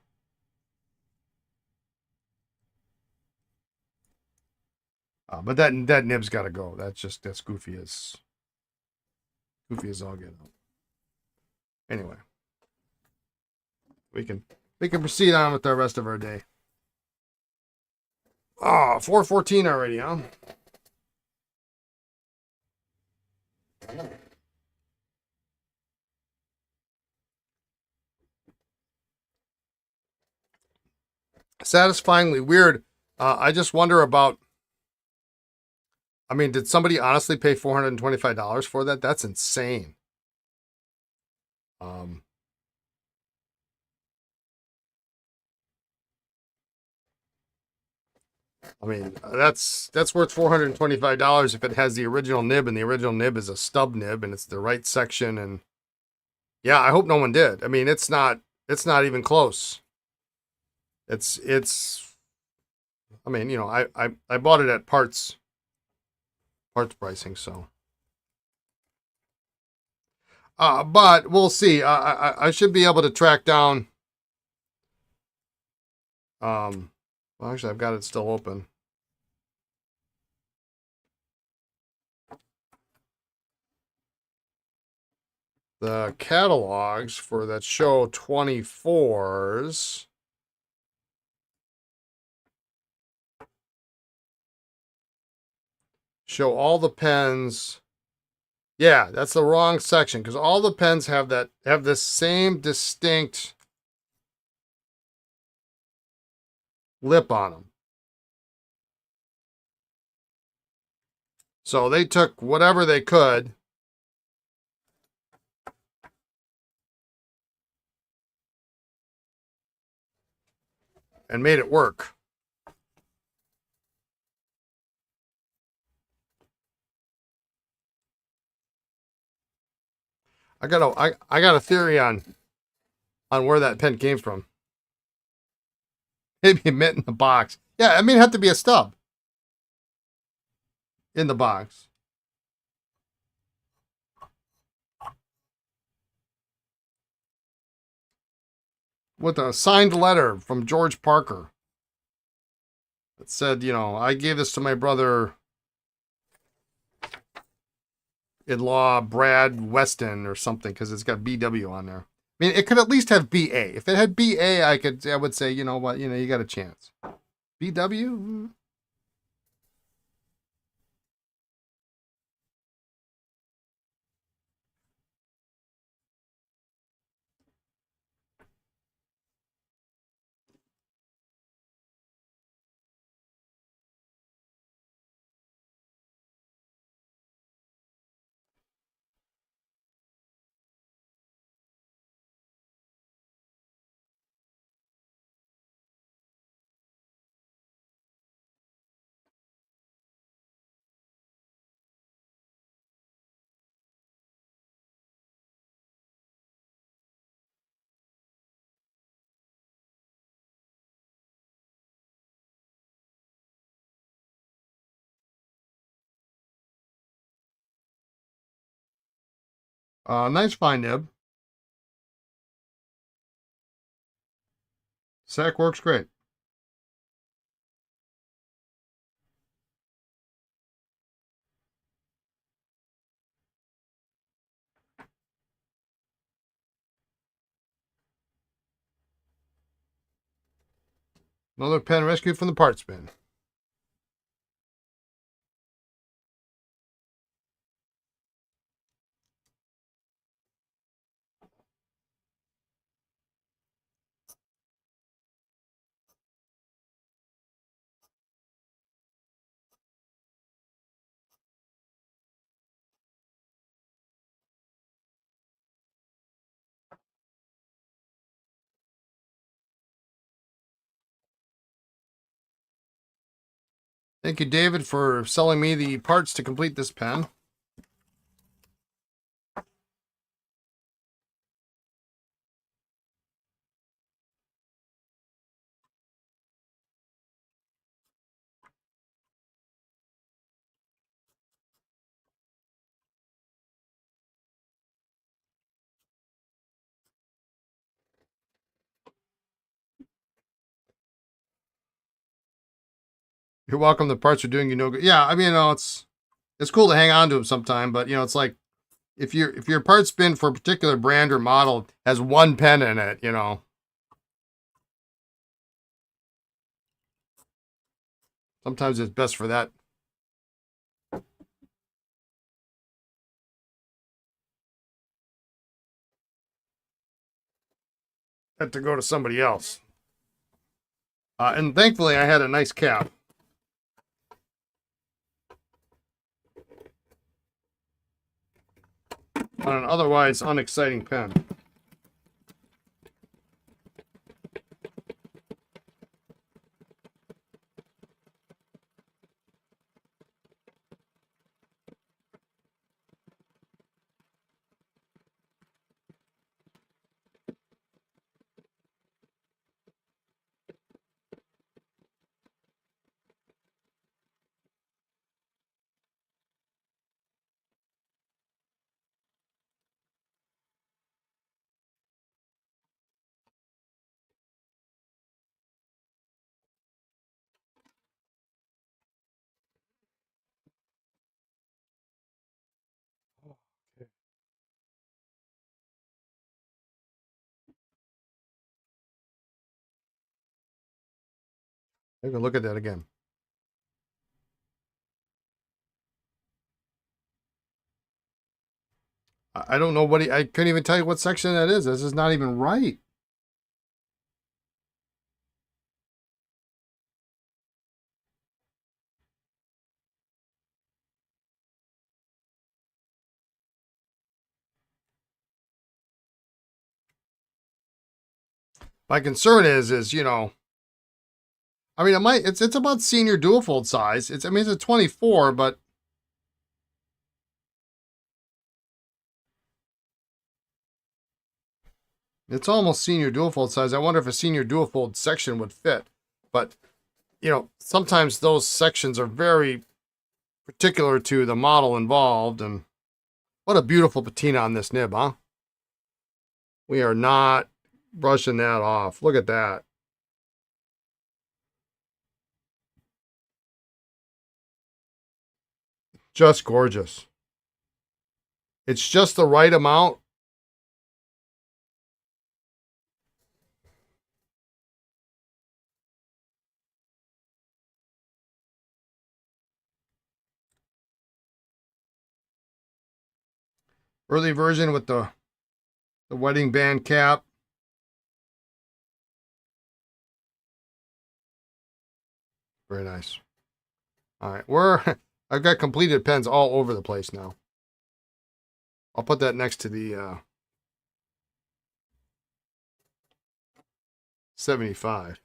But that nib's got to go. That's goofy as all get out. Anyway, we can proceed on with the rest of our day. Oh, 4:14 already, huh? Satisfyingly weird. I just wonder about. I mean, did somebody honestly pay $425 for that? That's insane. I mean, that's worth $425 if it has the original nib, and the original nib is a stub nib, and it's the right section. And yeah, I hope no one did. I mean, it's not even close. It's. I mean, you know, I bought it at parts pricing, so. But we'll see. I should be able to track down. Well, actually, I've got it still open. The catalogs for that show 24s. Show all the pens. Yeah, that's the wrong section because all the pens have this same distinct lip on them. So they took whatever they could and made it work. I got a theory on where that pen came from. Maybe a mint in the box. Yeah, I mean, it had to be a stub in the box. With a signed letter from George Parker. It said, you know, I gave this to my brother-in-law, Brad Weston, or something, because it's got BW on there. I mean, it could at least have BA. If it had BA, I would say, you know what, you got a chance. BW? Nice fine nib. Sack works great. Another pen rescued from the parts bin. Thank you, David, for selling me the parts to complete this pen. You're welcome. The parts are doing you no good. Yeah, I mean, it's cool to hang on to them sometime, but it's like if your parts bin for a particular brand or model has one pen in it, sometimes it's best for that to go to somebody else. And thankfully, I had a nice cap on an otherwise unexciting pen. Take a look at that again. I don't know I couldn't even tell you what section that is. This is not even right. My concern is, I mean, it's about senior dual fold size. I mean, it's a 24, but it's almost senior dual fold size. I wonder if a senior dual fold section would fit. But, sometimes those sections are very particular to the model involved. And what a beautiful patina on this nib, huh? We are not brushing that off. Look at that. Just gorgeous. It's just the right amount. Early version with the wedding band cap. Very nice. All right, I've got completed pens all over the place now. I'll put that next to the 75.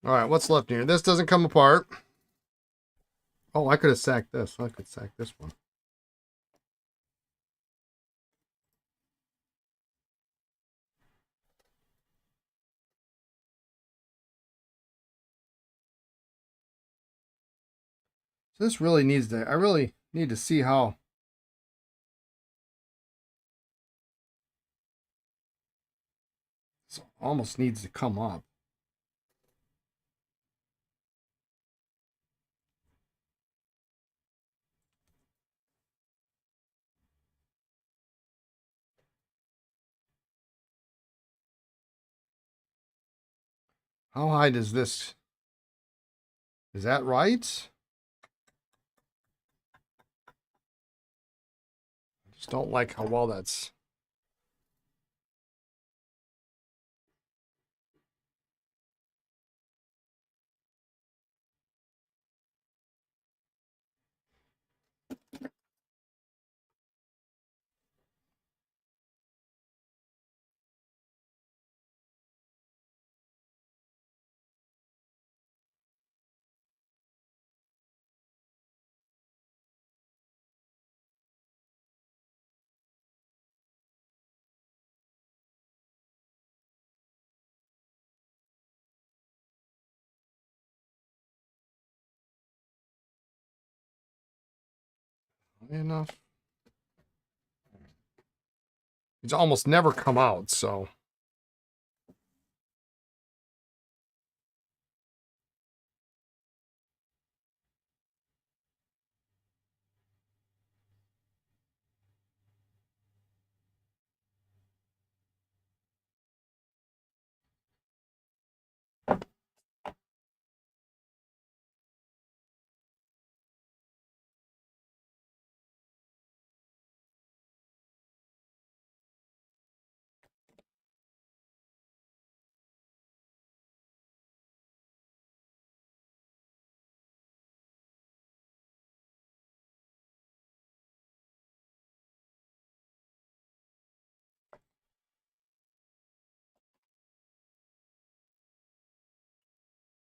All right, what's left here? This doesn't come apart. Oh, I could have sacked this. I could sack this one. So this really needs to, I really need to see how. This almost needs to come up. How high does this, is that right? I just don't like how well that's. enough. It's almost never come out, so.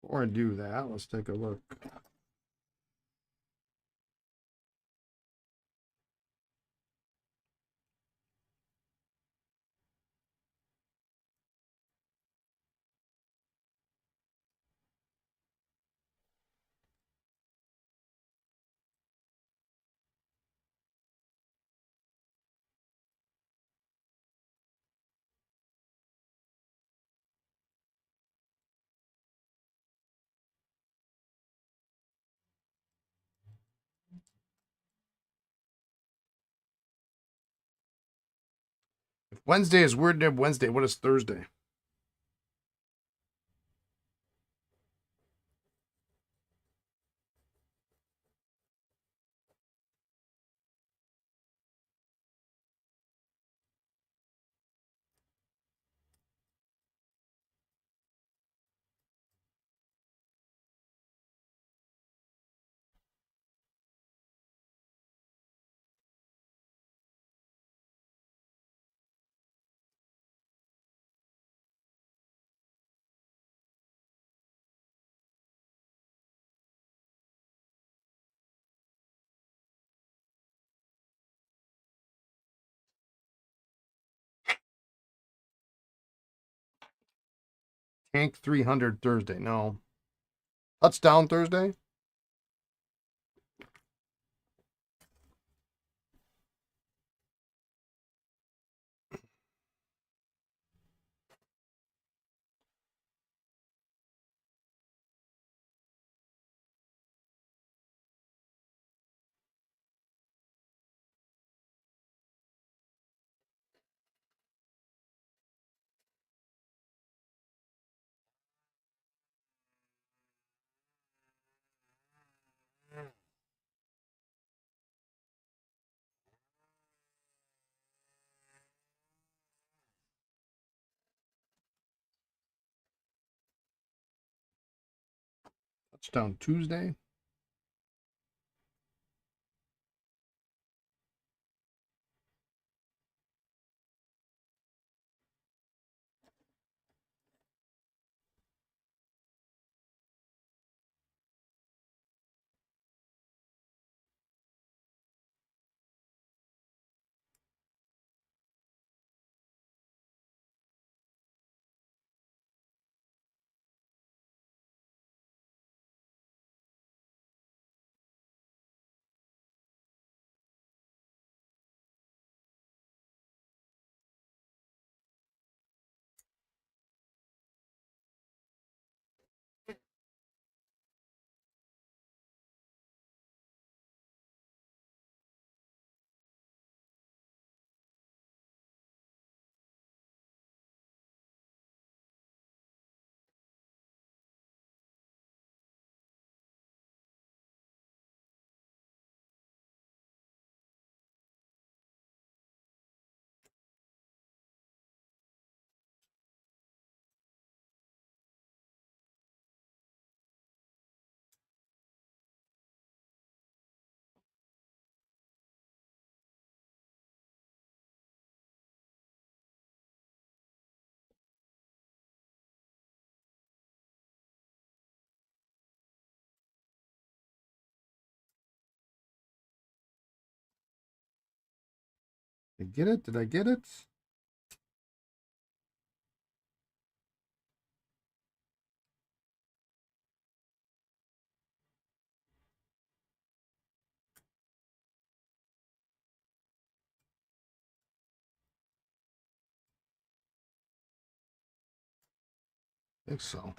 Before I do that, let's take a look. If Wednesday is Weird Nib Wednesday, what is Thursday? Tank 300 Thursday. No. Touchdown Thursday? Touchdown Tuesday? Did I get it? Did I get it? think so.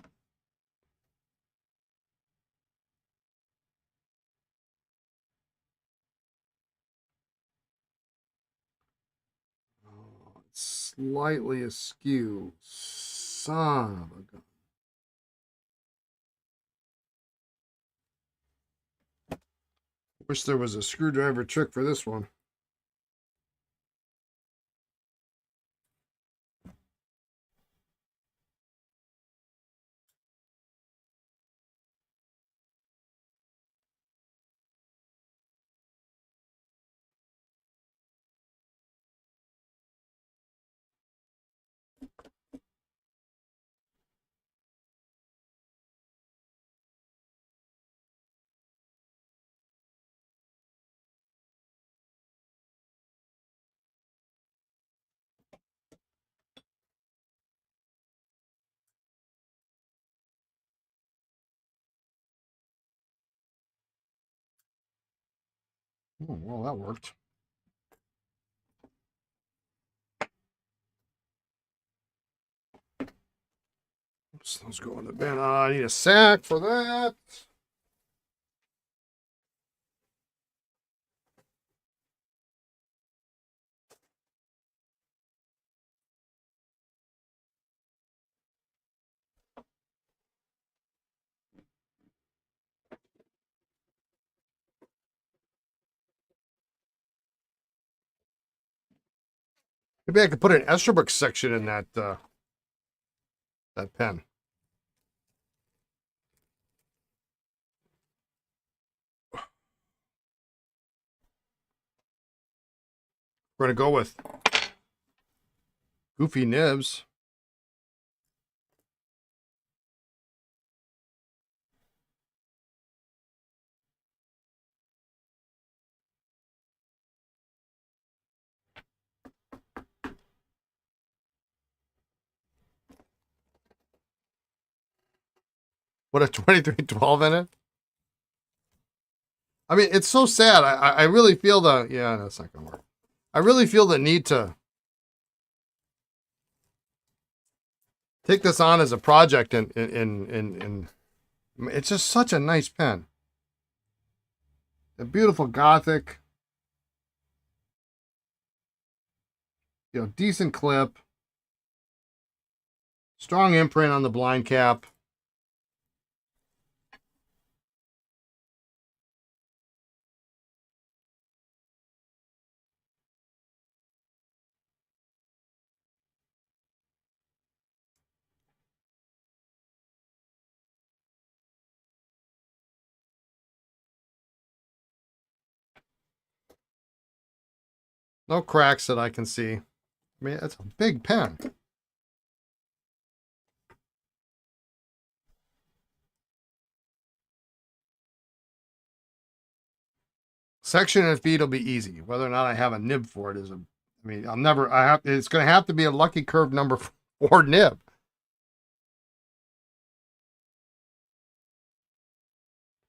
Oh, it's slightly askew. Son of a gun. Wish there was a screwdriver trick for this one. Oh, well, that worked. Oops, those go in the bin. I need a sack for that. Maybe I could put an Esterbrook section in that that pen. We're gonna go with Goofy Nibs. What a 2312 in it. I mean, it's so sad. I really feel the yeah, that's not gonna work. I really feel the need to take this on as a project and it's just such a nice pen. A beautiful Gothic. You know, decent clip. Strong imprint on the blind cap. No cracks that I can see. I mean, it's a big pen. Section and feed will be easy. Whether or not I have a nib for it is a. I mean, I'll never. I have. It's going to have to be a lucky curve number 4 nib.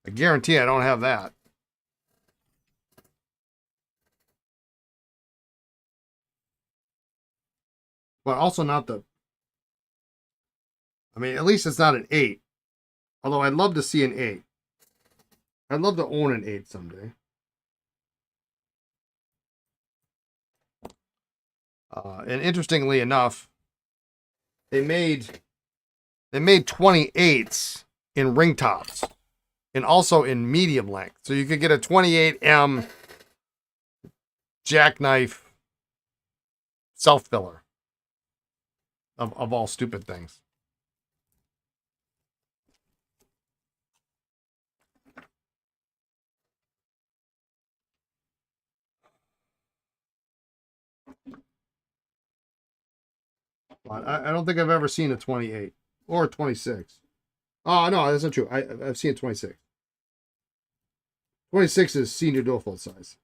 I guarantee I don't have that. But also not the. I mean, at least it's not an 8. Although I'd love to see an 8. I'd love to own an 8 someday. And interestingly enough, they made 28s in ring tops and also in medium length. So you could get a 28M jackknife self-filler of all stupid things. But I don't think I've ever seen a 28 or a 26. Oh, no, that's not true. I've seen a 26. 26 is senior dual-fold size.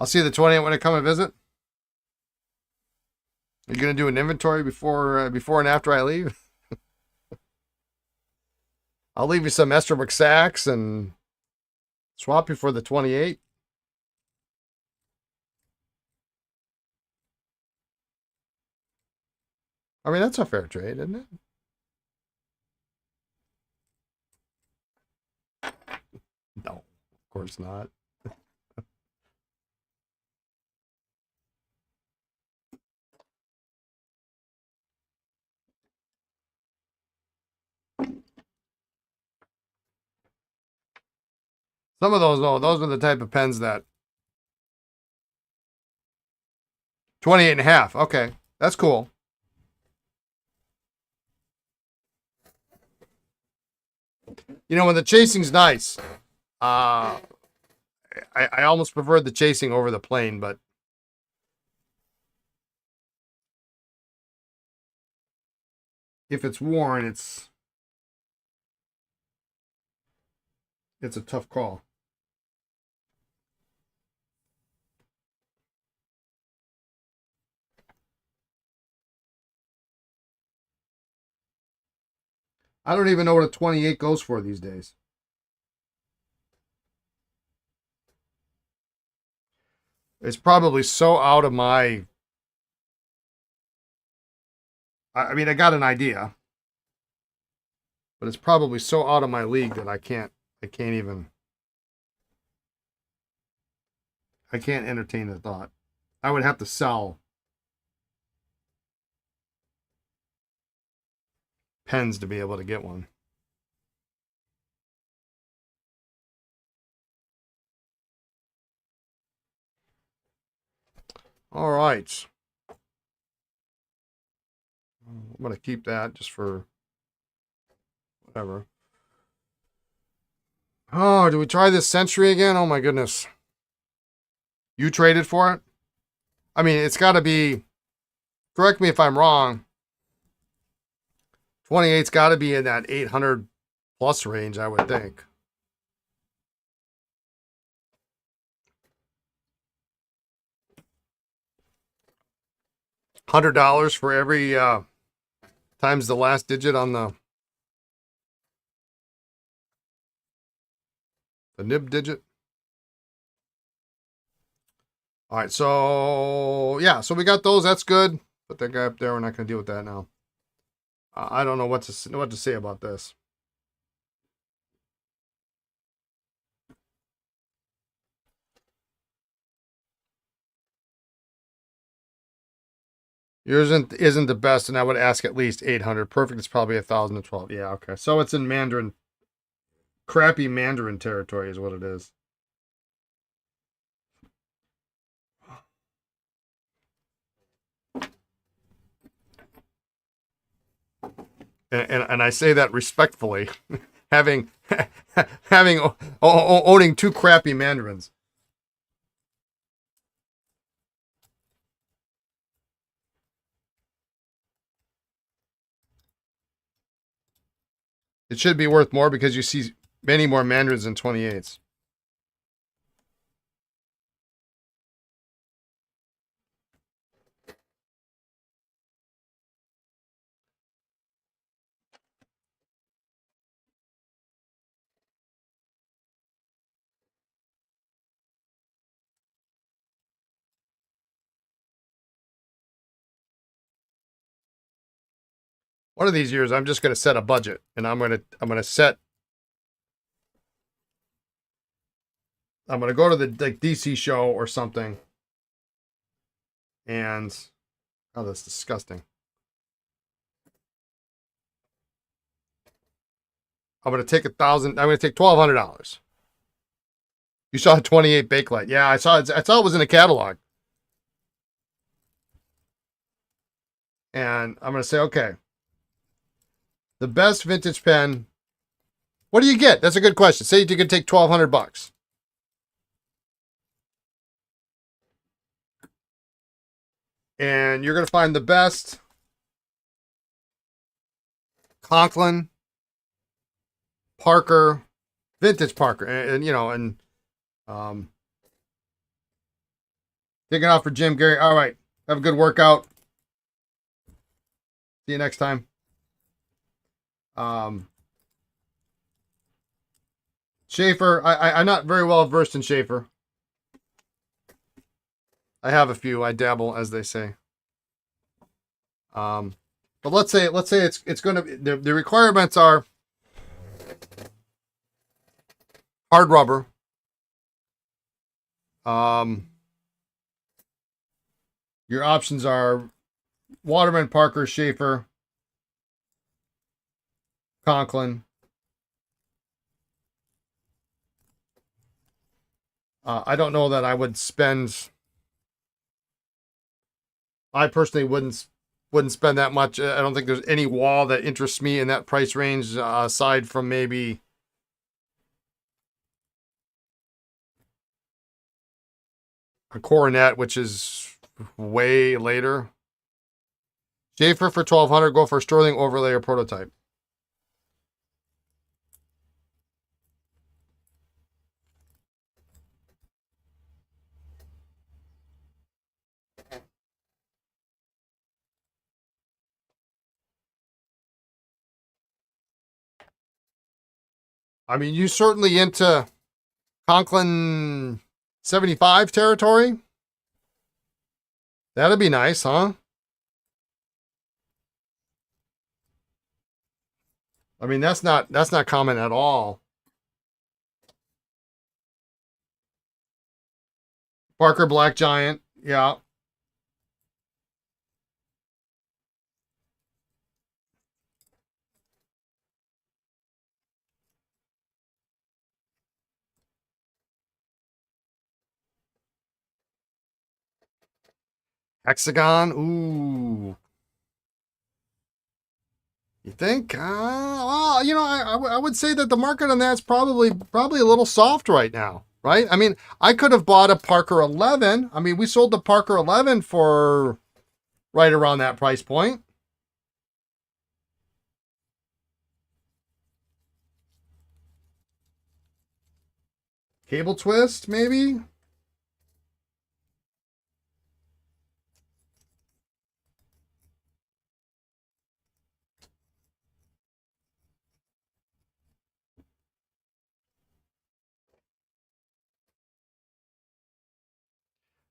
I'll see the 28 when I come and visit. Are you going to do an inventory before and after I leave? I'll leave you some Estabrook sacks and swap you for the 28. I mean, that's a fair trade, isn't it? No, of course not. Some of those, though, those are the type of pens that 28 and a half. Okay, that's cool. You know, when the chasing's nice, I almost preferred the chasing over the plain, but if it's worn, it's a tough call. I don't even know what a 28 goes for these days. It's probably so out of my... I mean, I got an idea, but it's probably so out of my league that I can't entertain the thought. I would have to sell pens to be able to get one. All right. I'm going to keep that just for whatever. Oh, do we try this Century again? Oh my goodness. You traded for it? I mean, it's got to be, correct me if I'm wrong, 28's got to be in that 800 plus range, I would think. $100 for every times the last digit on the nib digit. All right, so yeah, so we got those. That's good. Put that guy up there. We're not going to deal with that now. I don't know what to say about this. Yours isn't the best, and I would ask at least 800. Perfect is probably 1,012. Yeah, okay. So it's in Mandarin, crappy Mandarin territory is what it is. And I say that respectfully, having owning two crappy Mandarins. It should be worth more because you see many more Mandarins than 28s. One of these years, I'm just going to set a budget, and I'm going to go to the DC show or something, and oh, that's disgusting. I'm going to take $1,000. I'm going to take $1,200. You saw a 28 Bakelite. Yeah, I saw it. I saw it was in a catalog. And I'm going to say, okay, the best vintage pen. What do you get? That's a good question. Say you could take $1,200. And you're going to find the best Conklin, Parker, vintage Parker, and you know, and Taking off for Jim, Gary. All right. Have a good workout. See you next time. Sheaffer. I'm not very well versed in Sheaffer. I have a few. I dabble, as they say. But let's say it's going to be the requirements are hard rubber. Your options are Waterman, Parker, Sheaffer, Conklin. I don't know that I would spend. I personally wouldn't spend that much. I don't think there's any wall that interests me in that price range, aside from maybe a Coronet, which is way later. Sheaffer for 1,200. Go for Sterling overlay or prototype. I mean, you certainly into Conklin 75 territory? That'd be nice, huh? I mean, that's not common at all. Parker Black Giant, yeah. Hexagon, ooh. You think? Well, you know, I would say that the market on that's probably a little soft right now, right? I mean, I could have bought a Parker 11. I mean, we sold the Parker 11 for right around that price point. Cable twist, maybe?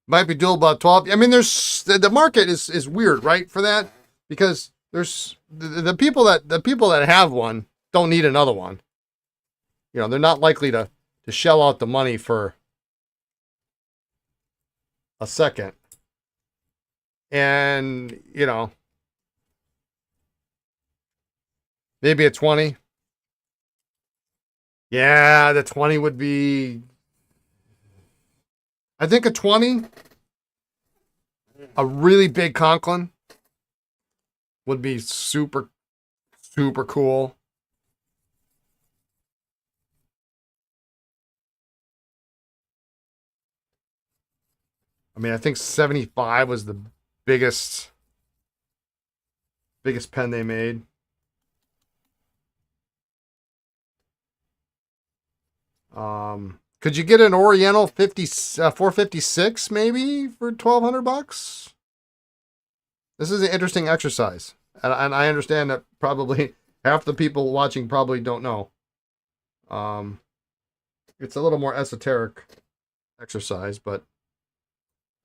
Might be doable about 12. I mean, there's the market is weird, right? For that, because there's the people that have one don't need another one. You know, they're not likely to shell out the money for a second. And, you know, maybe a 20. Yeah, the 20 would be, I think a 20, a really big Conklin would be super, super cool. I mean, I think 75 was the biggest pen they made. Could you get an Oriental 456 maybe for $1,200? This is an interesting exercise, and I understand that probably half the people watching probably don't know. It's a little more esoteric exercise, but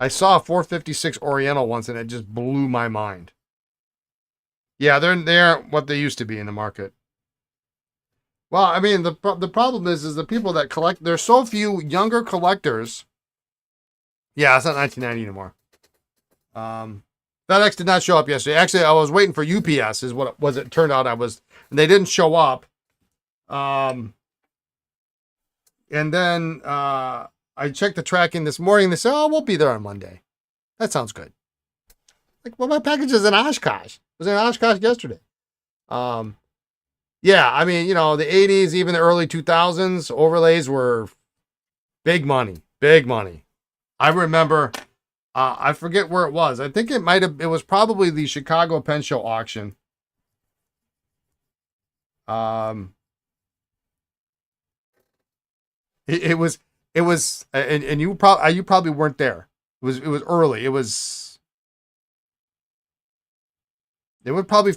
I saw a 456 Oriental once, and it just blew my mind. Yeah, they aren't what they used to be in the market. Well, I mean, the problem is the people that collect. There's so few younger collectors. Yeah, it's not 1990 anymore. FedEx did not show up yesterday. Actually, I was waiting for UPS. Is what it was. It turned out and they didn't show up. And then I checked the tracking this morning. They said, "Oh, we'll be there on Monday." That sounds good. Like, well, my package is in Oshkosh. It was in Oshkosh yesterday. Yeah, I mean, you know, the 80s, even the early 2000s, overlays were big money, big money. I remember, I forget where it was. I think it was probably the Chicago Pen Show auction. It was, and you probably weren't there It was early. It was probably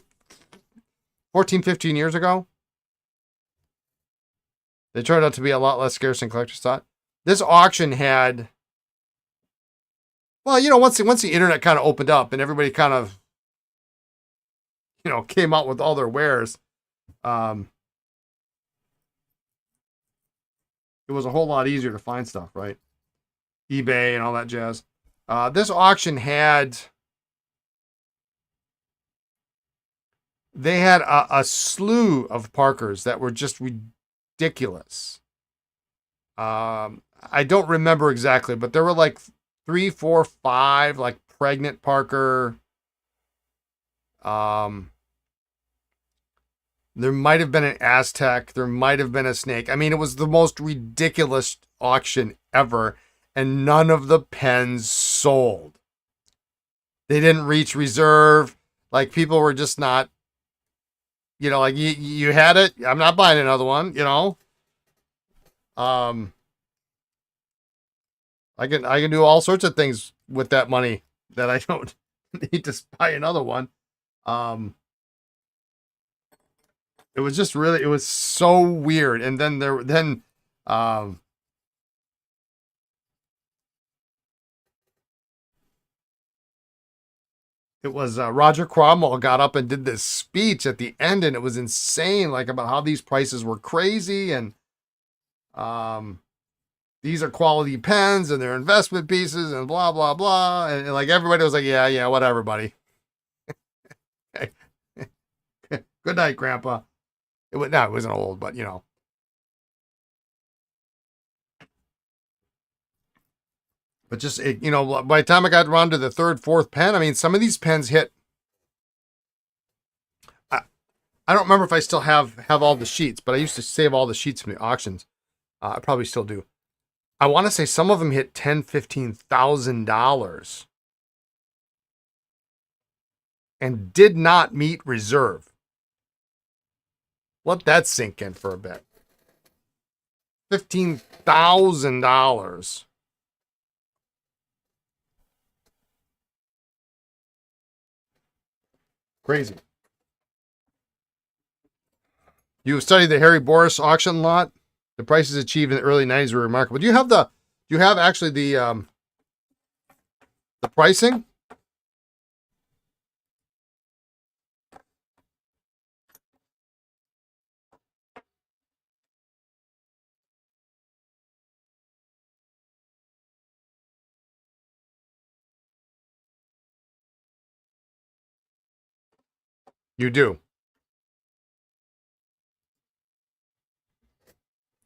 14, 15 years ago. They turned out to be a lot less scarce than collectors thought. This auction had, well, once the internet kind of opened up and everybody kind of, came out with all their wares, it was a whole lot easier to find stuff, right? eBay and all that jazz. This auction they had a slew of Parkers that were just ridiculous. I don't remember exactly, but there were like 3, 4, 5 like pregnant Parker. There might have been an Aztec. There might have been a snake. I mean, it was the most ridiculous auction ever, and none of the pens sold. They didn't reach reserve. Like, people were just not, like, you had it. I'm not buying another one, I can do all sorts of things with that money that I don't need to buy another one. It was just really, it was so weird. And then it was Roger Cromwell got up and did this speech at the end, and it was insane, like, about how these prices were crazy, and these are quality pens and they're investment pieces and blah blah blah, and like everybody was like, yeah, whatever, buddy. Good night, Grandpa. It wasn't old, but But just, by the time I got around to the third, fourth pen, I mean, some of these pens hit. I don't remember if I still have all the sheets, but I used to save all the sheets from the auctions. I probably still do. I want to say some of them hit $10,000, $15,000 and did not meet reserve. Let that sink in for a bit. $15,000. Crazy. You studied the Harry Boris auction lot. The prices achieved in the early 90s were remarkable. Do you have actually the pricing? You do.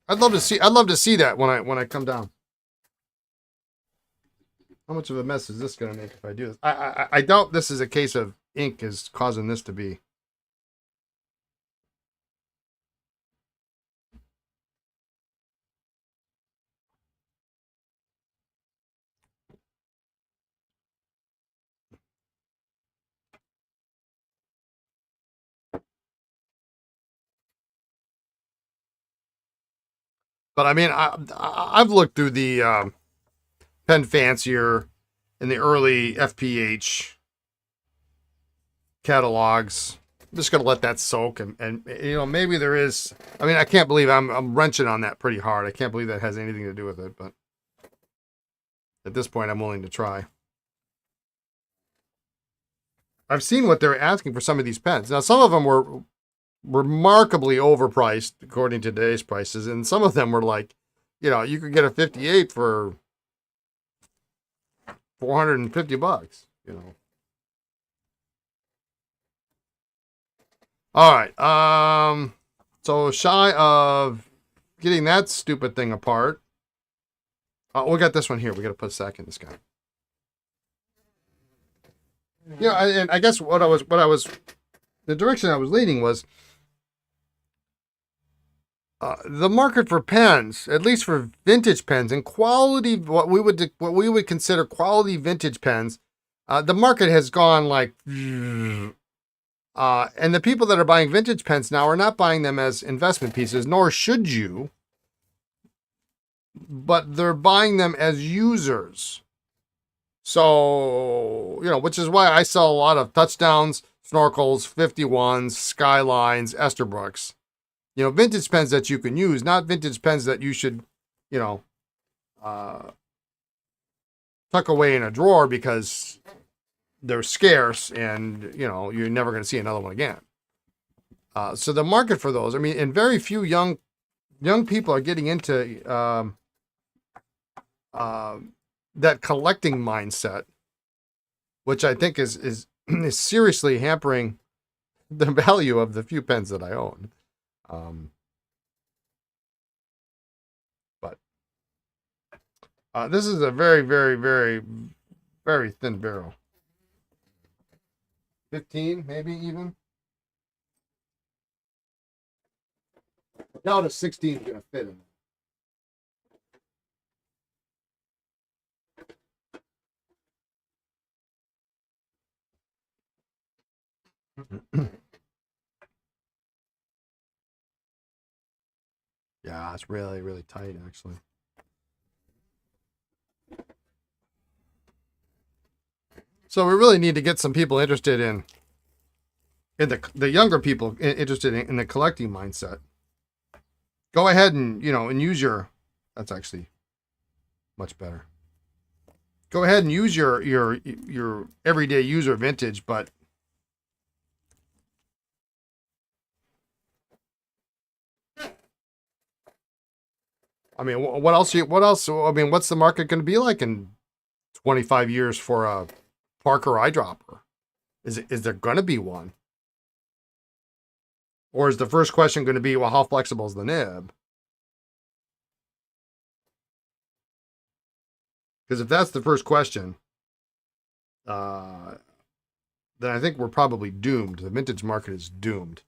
I'd love to see that when I come down. How much of a mess is this going to make if I do this? I doubt this is a case of ink is causing this to be. But I mean, I've looked through the Pen Fancier in the early FPH catalogs. I'm just going to let that soak, and maybe there is. I mean, I can't believe I'm wrenching on that pretty hard. I can't believe that has anything to do with it, but at this point, I'm willing to try. I've seen what they're asking for some of these pens. Now, some of them were remarkably overpriced according to today's prices, and some of them were like, you could get a 58 for $450, All right. So shy of getting that stupid thing apart, we got this one here. We got to put a sack in this guy. And I guess the direction I was leading was the market for pens, at least for vintage pens and quality, what we would consider quality vintage pens, the market has gone like, and the people that are buying vintage pens now are not buying them as investment pieces, nor should you, but they're buying them as users. So, which is why I sell a lot of touchdowns, snorkels, 51s, skylines, Esterbrooks. Vintage pens that you can use, not vintage pens that you should, you know, uh, tuck away in a drawer because they're scarce and, you're never going to see another one again. So the market for those, and very few young people are getting into that collecting mindset, which I think is seriously hampering the value of the few pens that I own. But this is a very, very, very, very thin barrel. 15, maybe even. I doubt a 16 is going to fit in. Yeah, it's really, really tight, actually. So we really need to get some people interested in the younger people interested in the collecting mindset. Go ahead and use your. That's actually much better. Go ahead and use your everyday user vintage, but what else? What's the market going to be like in 25 years for a Parker eyedropper? Is there going to be one? Or is the first question going to be, well, how flexible is the nib? Because if that's the first question, then I think we're probably doomed. The vintage market is doomed.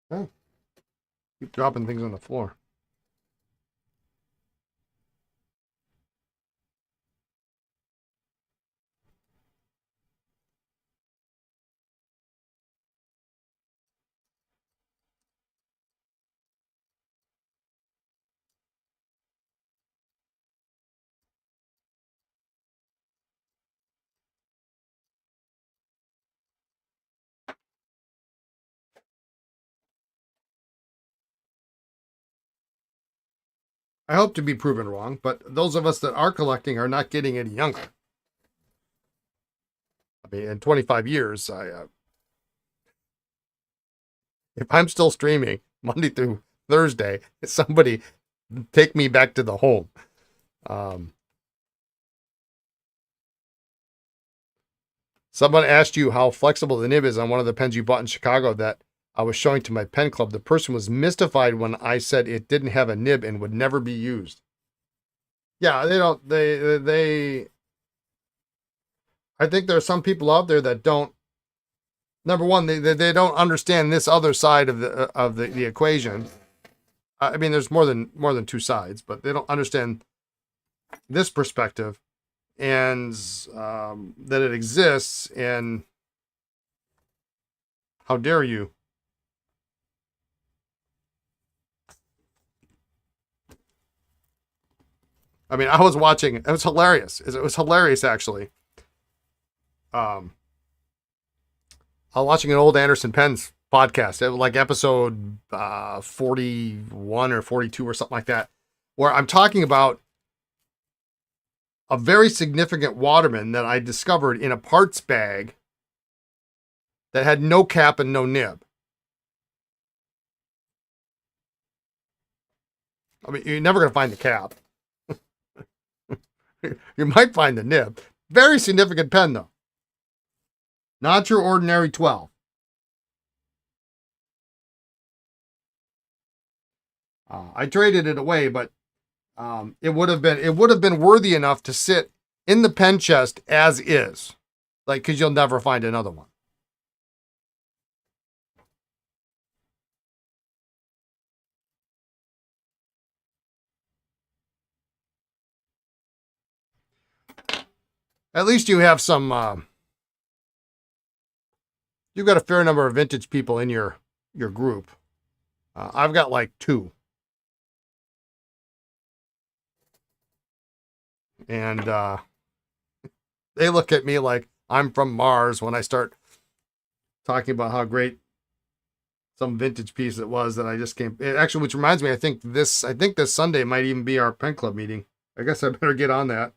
Oh, keep dropping things on the floor. I hope to be proven wrong, but those of us that are collecting are not getting any younger. In 25 years, if I'm still streaming Monday through Thursday, somebody take me back to the home. Someone asked you how flexible the nib is on one of the pens you bought in Chicago that I was showing to my pen club. The person was mystified when I said it didn't have a nib and would never be used. Yeah, I think there are some people out there that don't. Number one, they don't understand this other side of the equation. There's more than two sides, but they don't understand this perspective and that it exists. And how dare you? I was watching. It was hilarious. It was hilarious, actually. I was watching an old Anderson Pens podcast, like episode 41 or 42 or something like that, where I'm talking about a very significant Waterman that I discovered in a parts bag that had no cap and no nib. You're never going to find the cap. You might find the nib. Very significant pen, though. Not your ordinary 12. I traded it away, but it would have been worthy enough to sit in the pen chest as is, because you'll never find another one. at least you have some, you've got a fair number of vintage people in your group. I've got like 2. And they look at me like I'm from Mars when I start talking about how great some vintage piece it was that I just came. Actually, which reminds me, I think this Sunday might even be our pen club meeting. I guess I better get on that.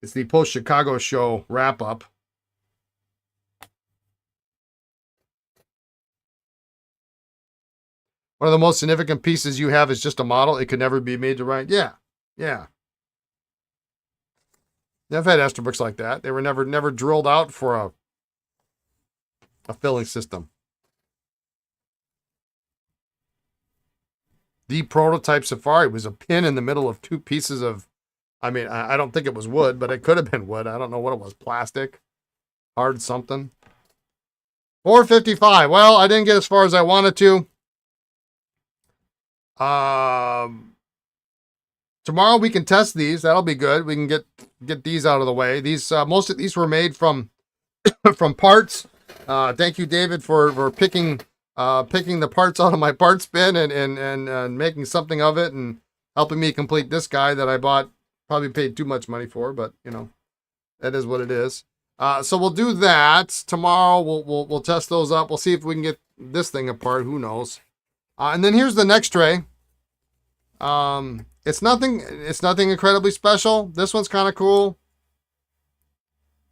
It's the post Chicago show wrap up. One of the most significant pieces you have is just a model. It could never be made to write. Yeah. I've had Esterbrook's like that. They were never drilled out for a filling system. The prototype Safari was a pin in the middle of 2 pieces of, I mean, I don't think it was wood, but it could have been wood. I don't know what it was. Plastic, hard something. 455. Well, I didn't get as far as I wanted to. Tomorrow we can test these. That'll be good. We can get these out of the way. These most of these were made from from parts. Thank you, David, for picking the parts out of my parts bin and making something of it and helping me complete this guy that I bought. Probably paid too much money for, but you know, that is what it is. So we'll do that tomorrow. We'll test those up. We'll see if we can get this thing apart. Who knows? And then here's the next tray. It's nothing incredibly special. This one's kind of cool.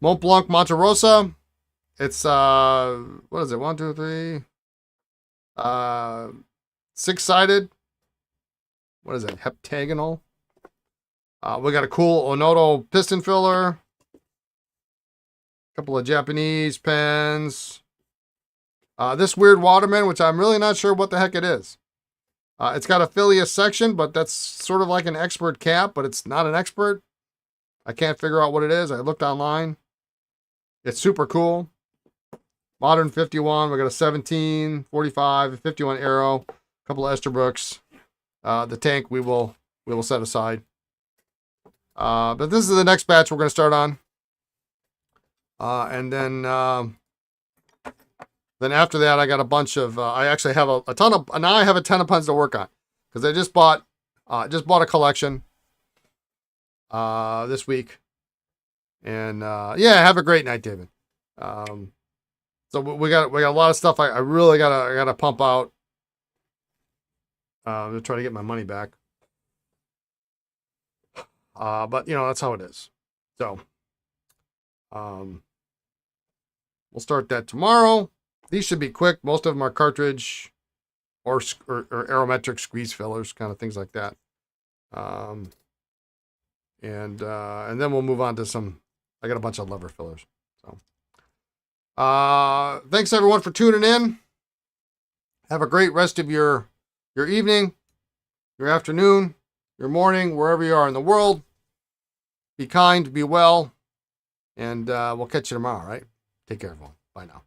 Mont Blanc Monte Rosa. It's what is it? 1, 2, 3. 6-sided. What is it? Heptagonal. We got a cool Onoto piston filler. A couple of Japanese pens. This weird Waterman, which I'm really not sure what the heck it is. It's got a Phileas section, but that's sort of like an expert cap, but it's not an expert. I can't figure out what it is. I looked online. It's super cool. Modern 51. We got a 17, 45, 51 Aero, a couple of Esterbrook's. The tank we will set aside. But this is the next batch we're going to start on. And then after that, I got a bunch of, I actually have a ton of, now I have a ton of pens to work on. Because I just bought a collection this week. And yeah, have a great night, David. So we got a lot of stuff I really gotta pump out. To try to get my money back. But you know, that's how it is. So we'll start that tomorrow. These should be quick. Most of them are cartridge or aerometric squeeze fillers, kind of things like that. And then we'll move on to some. I got a bunch of lever fillers. So thanks everyone for tuning in. Have a great rest of your evening, your afternoon, your morning, wherever you are in the world. Be kind, be well, and we'll catch you tomorrow, right? Take care, everyone. Bye now.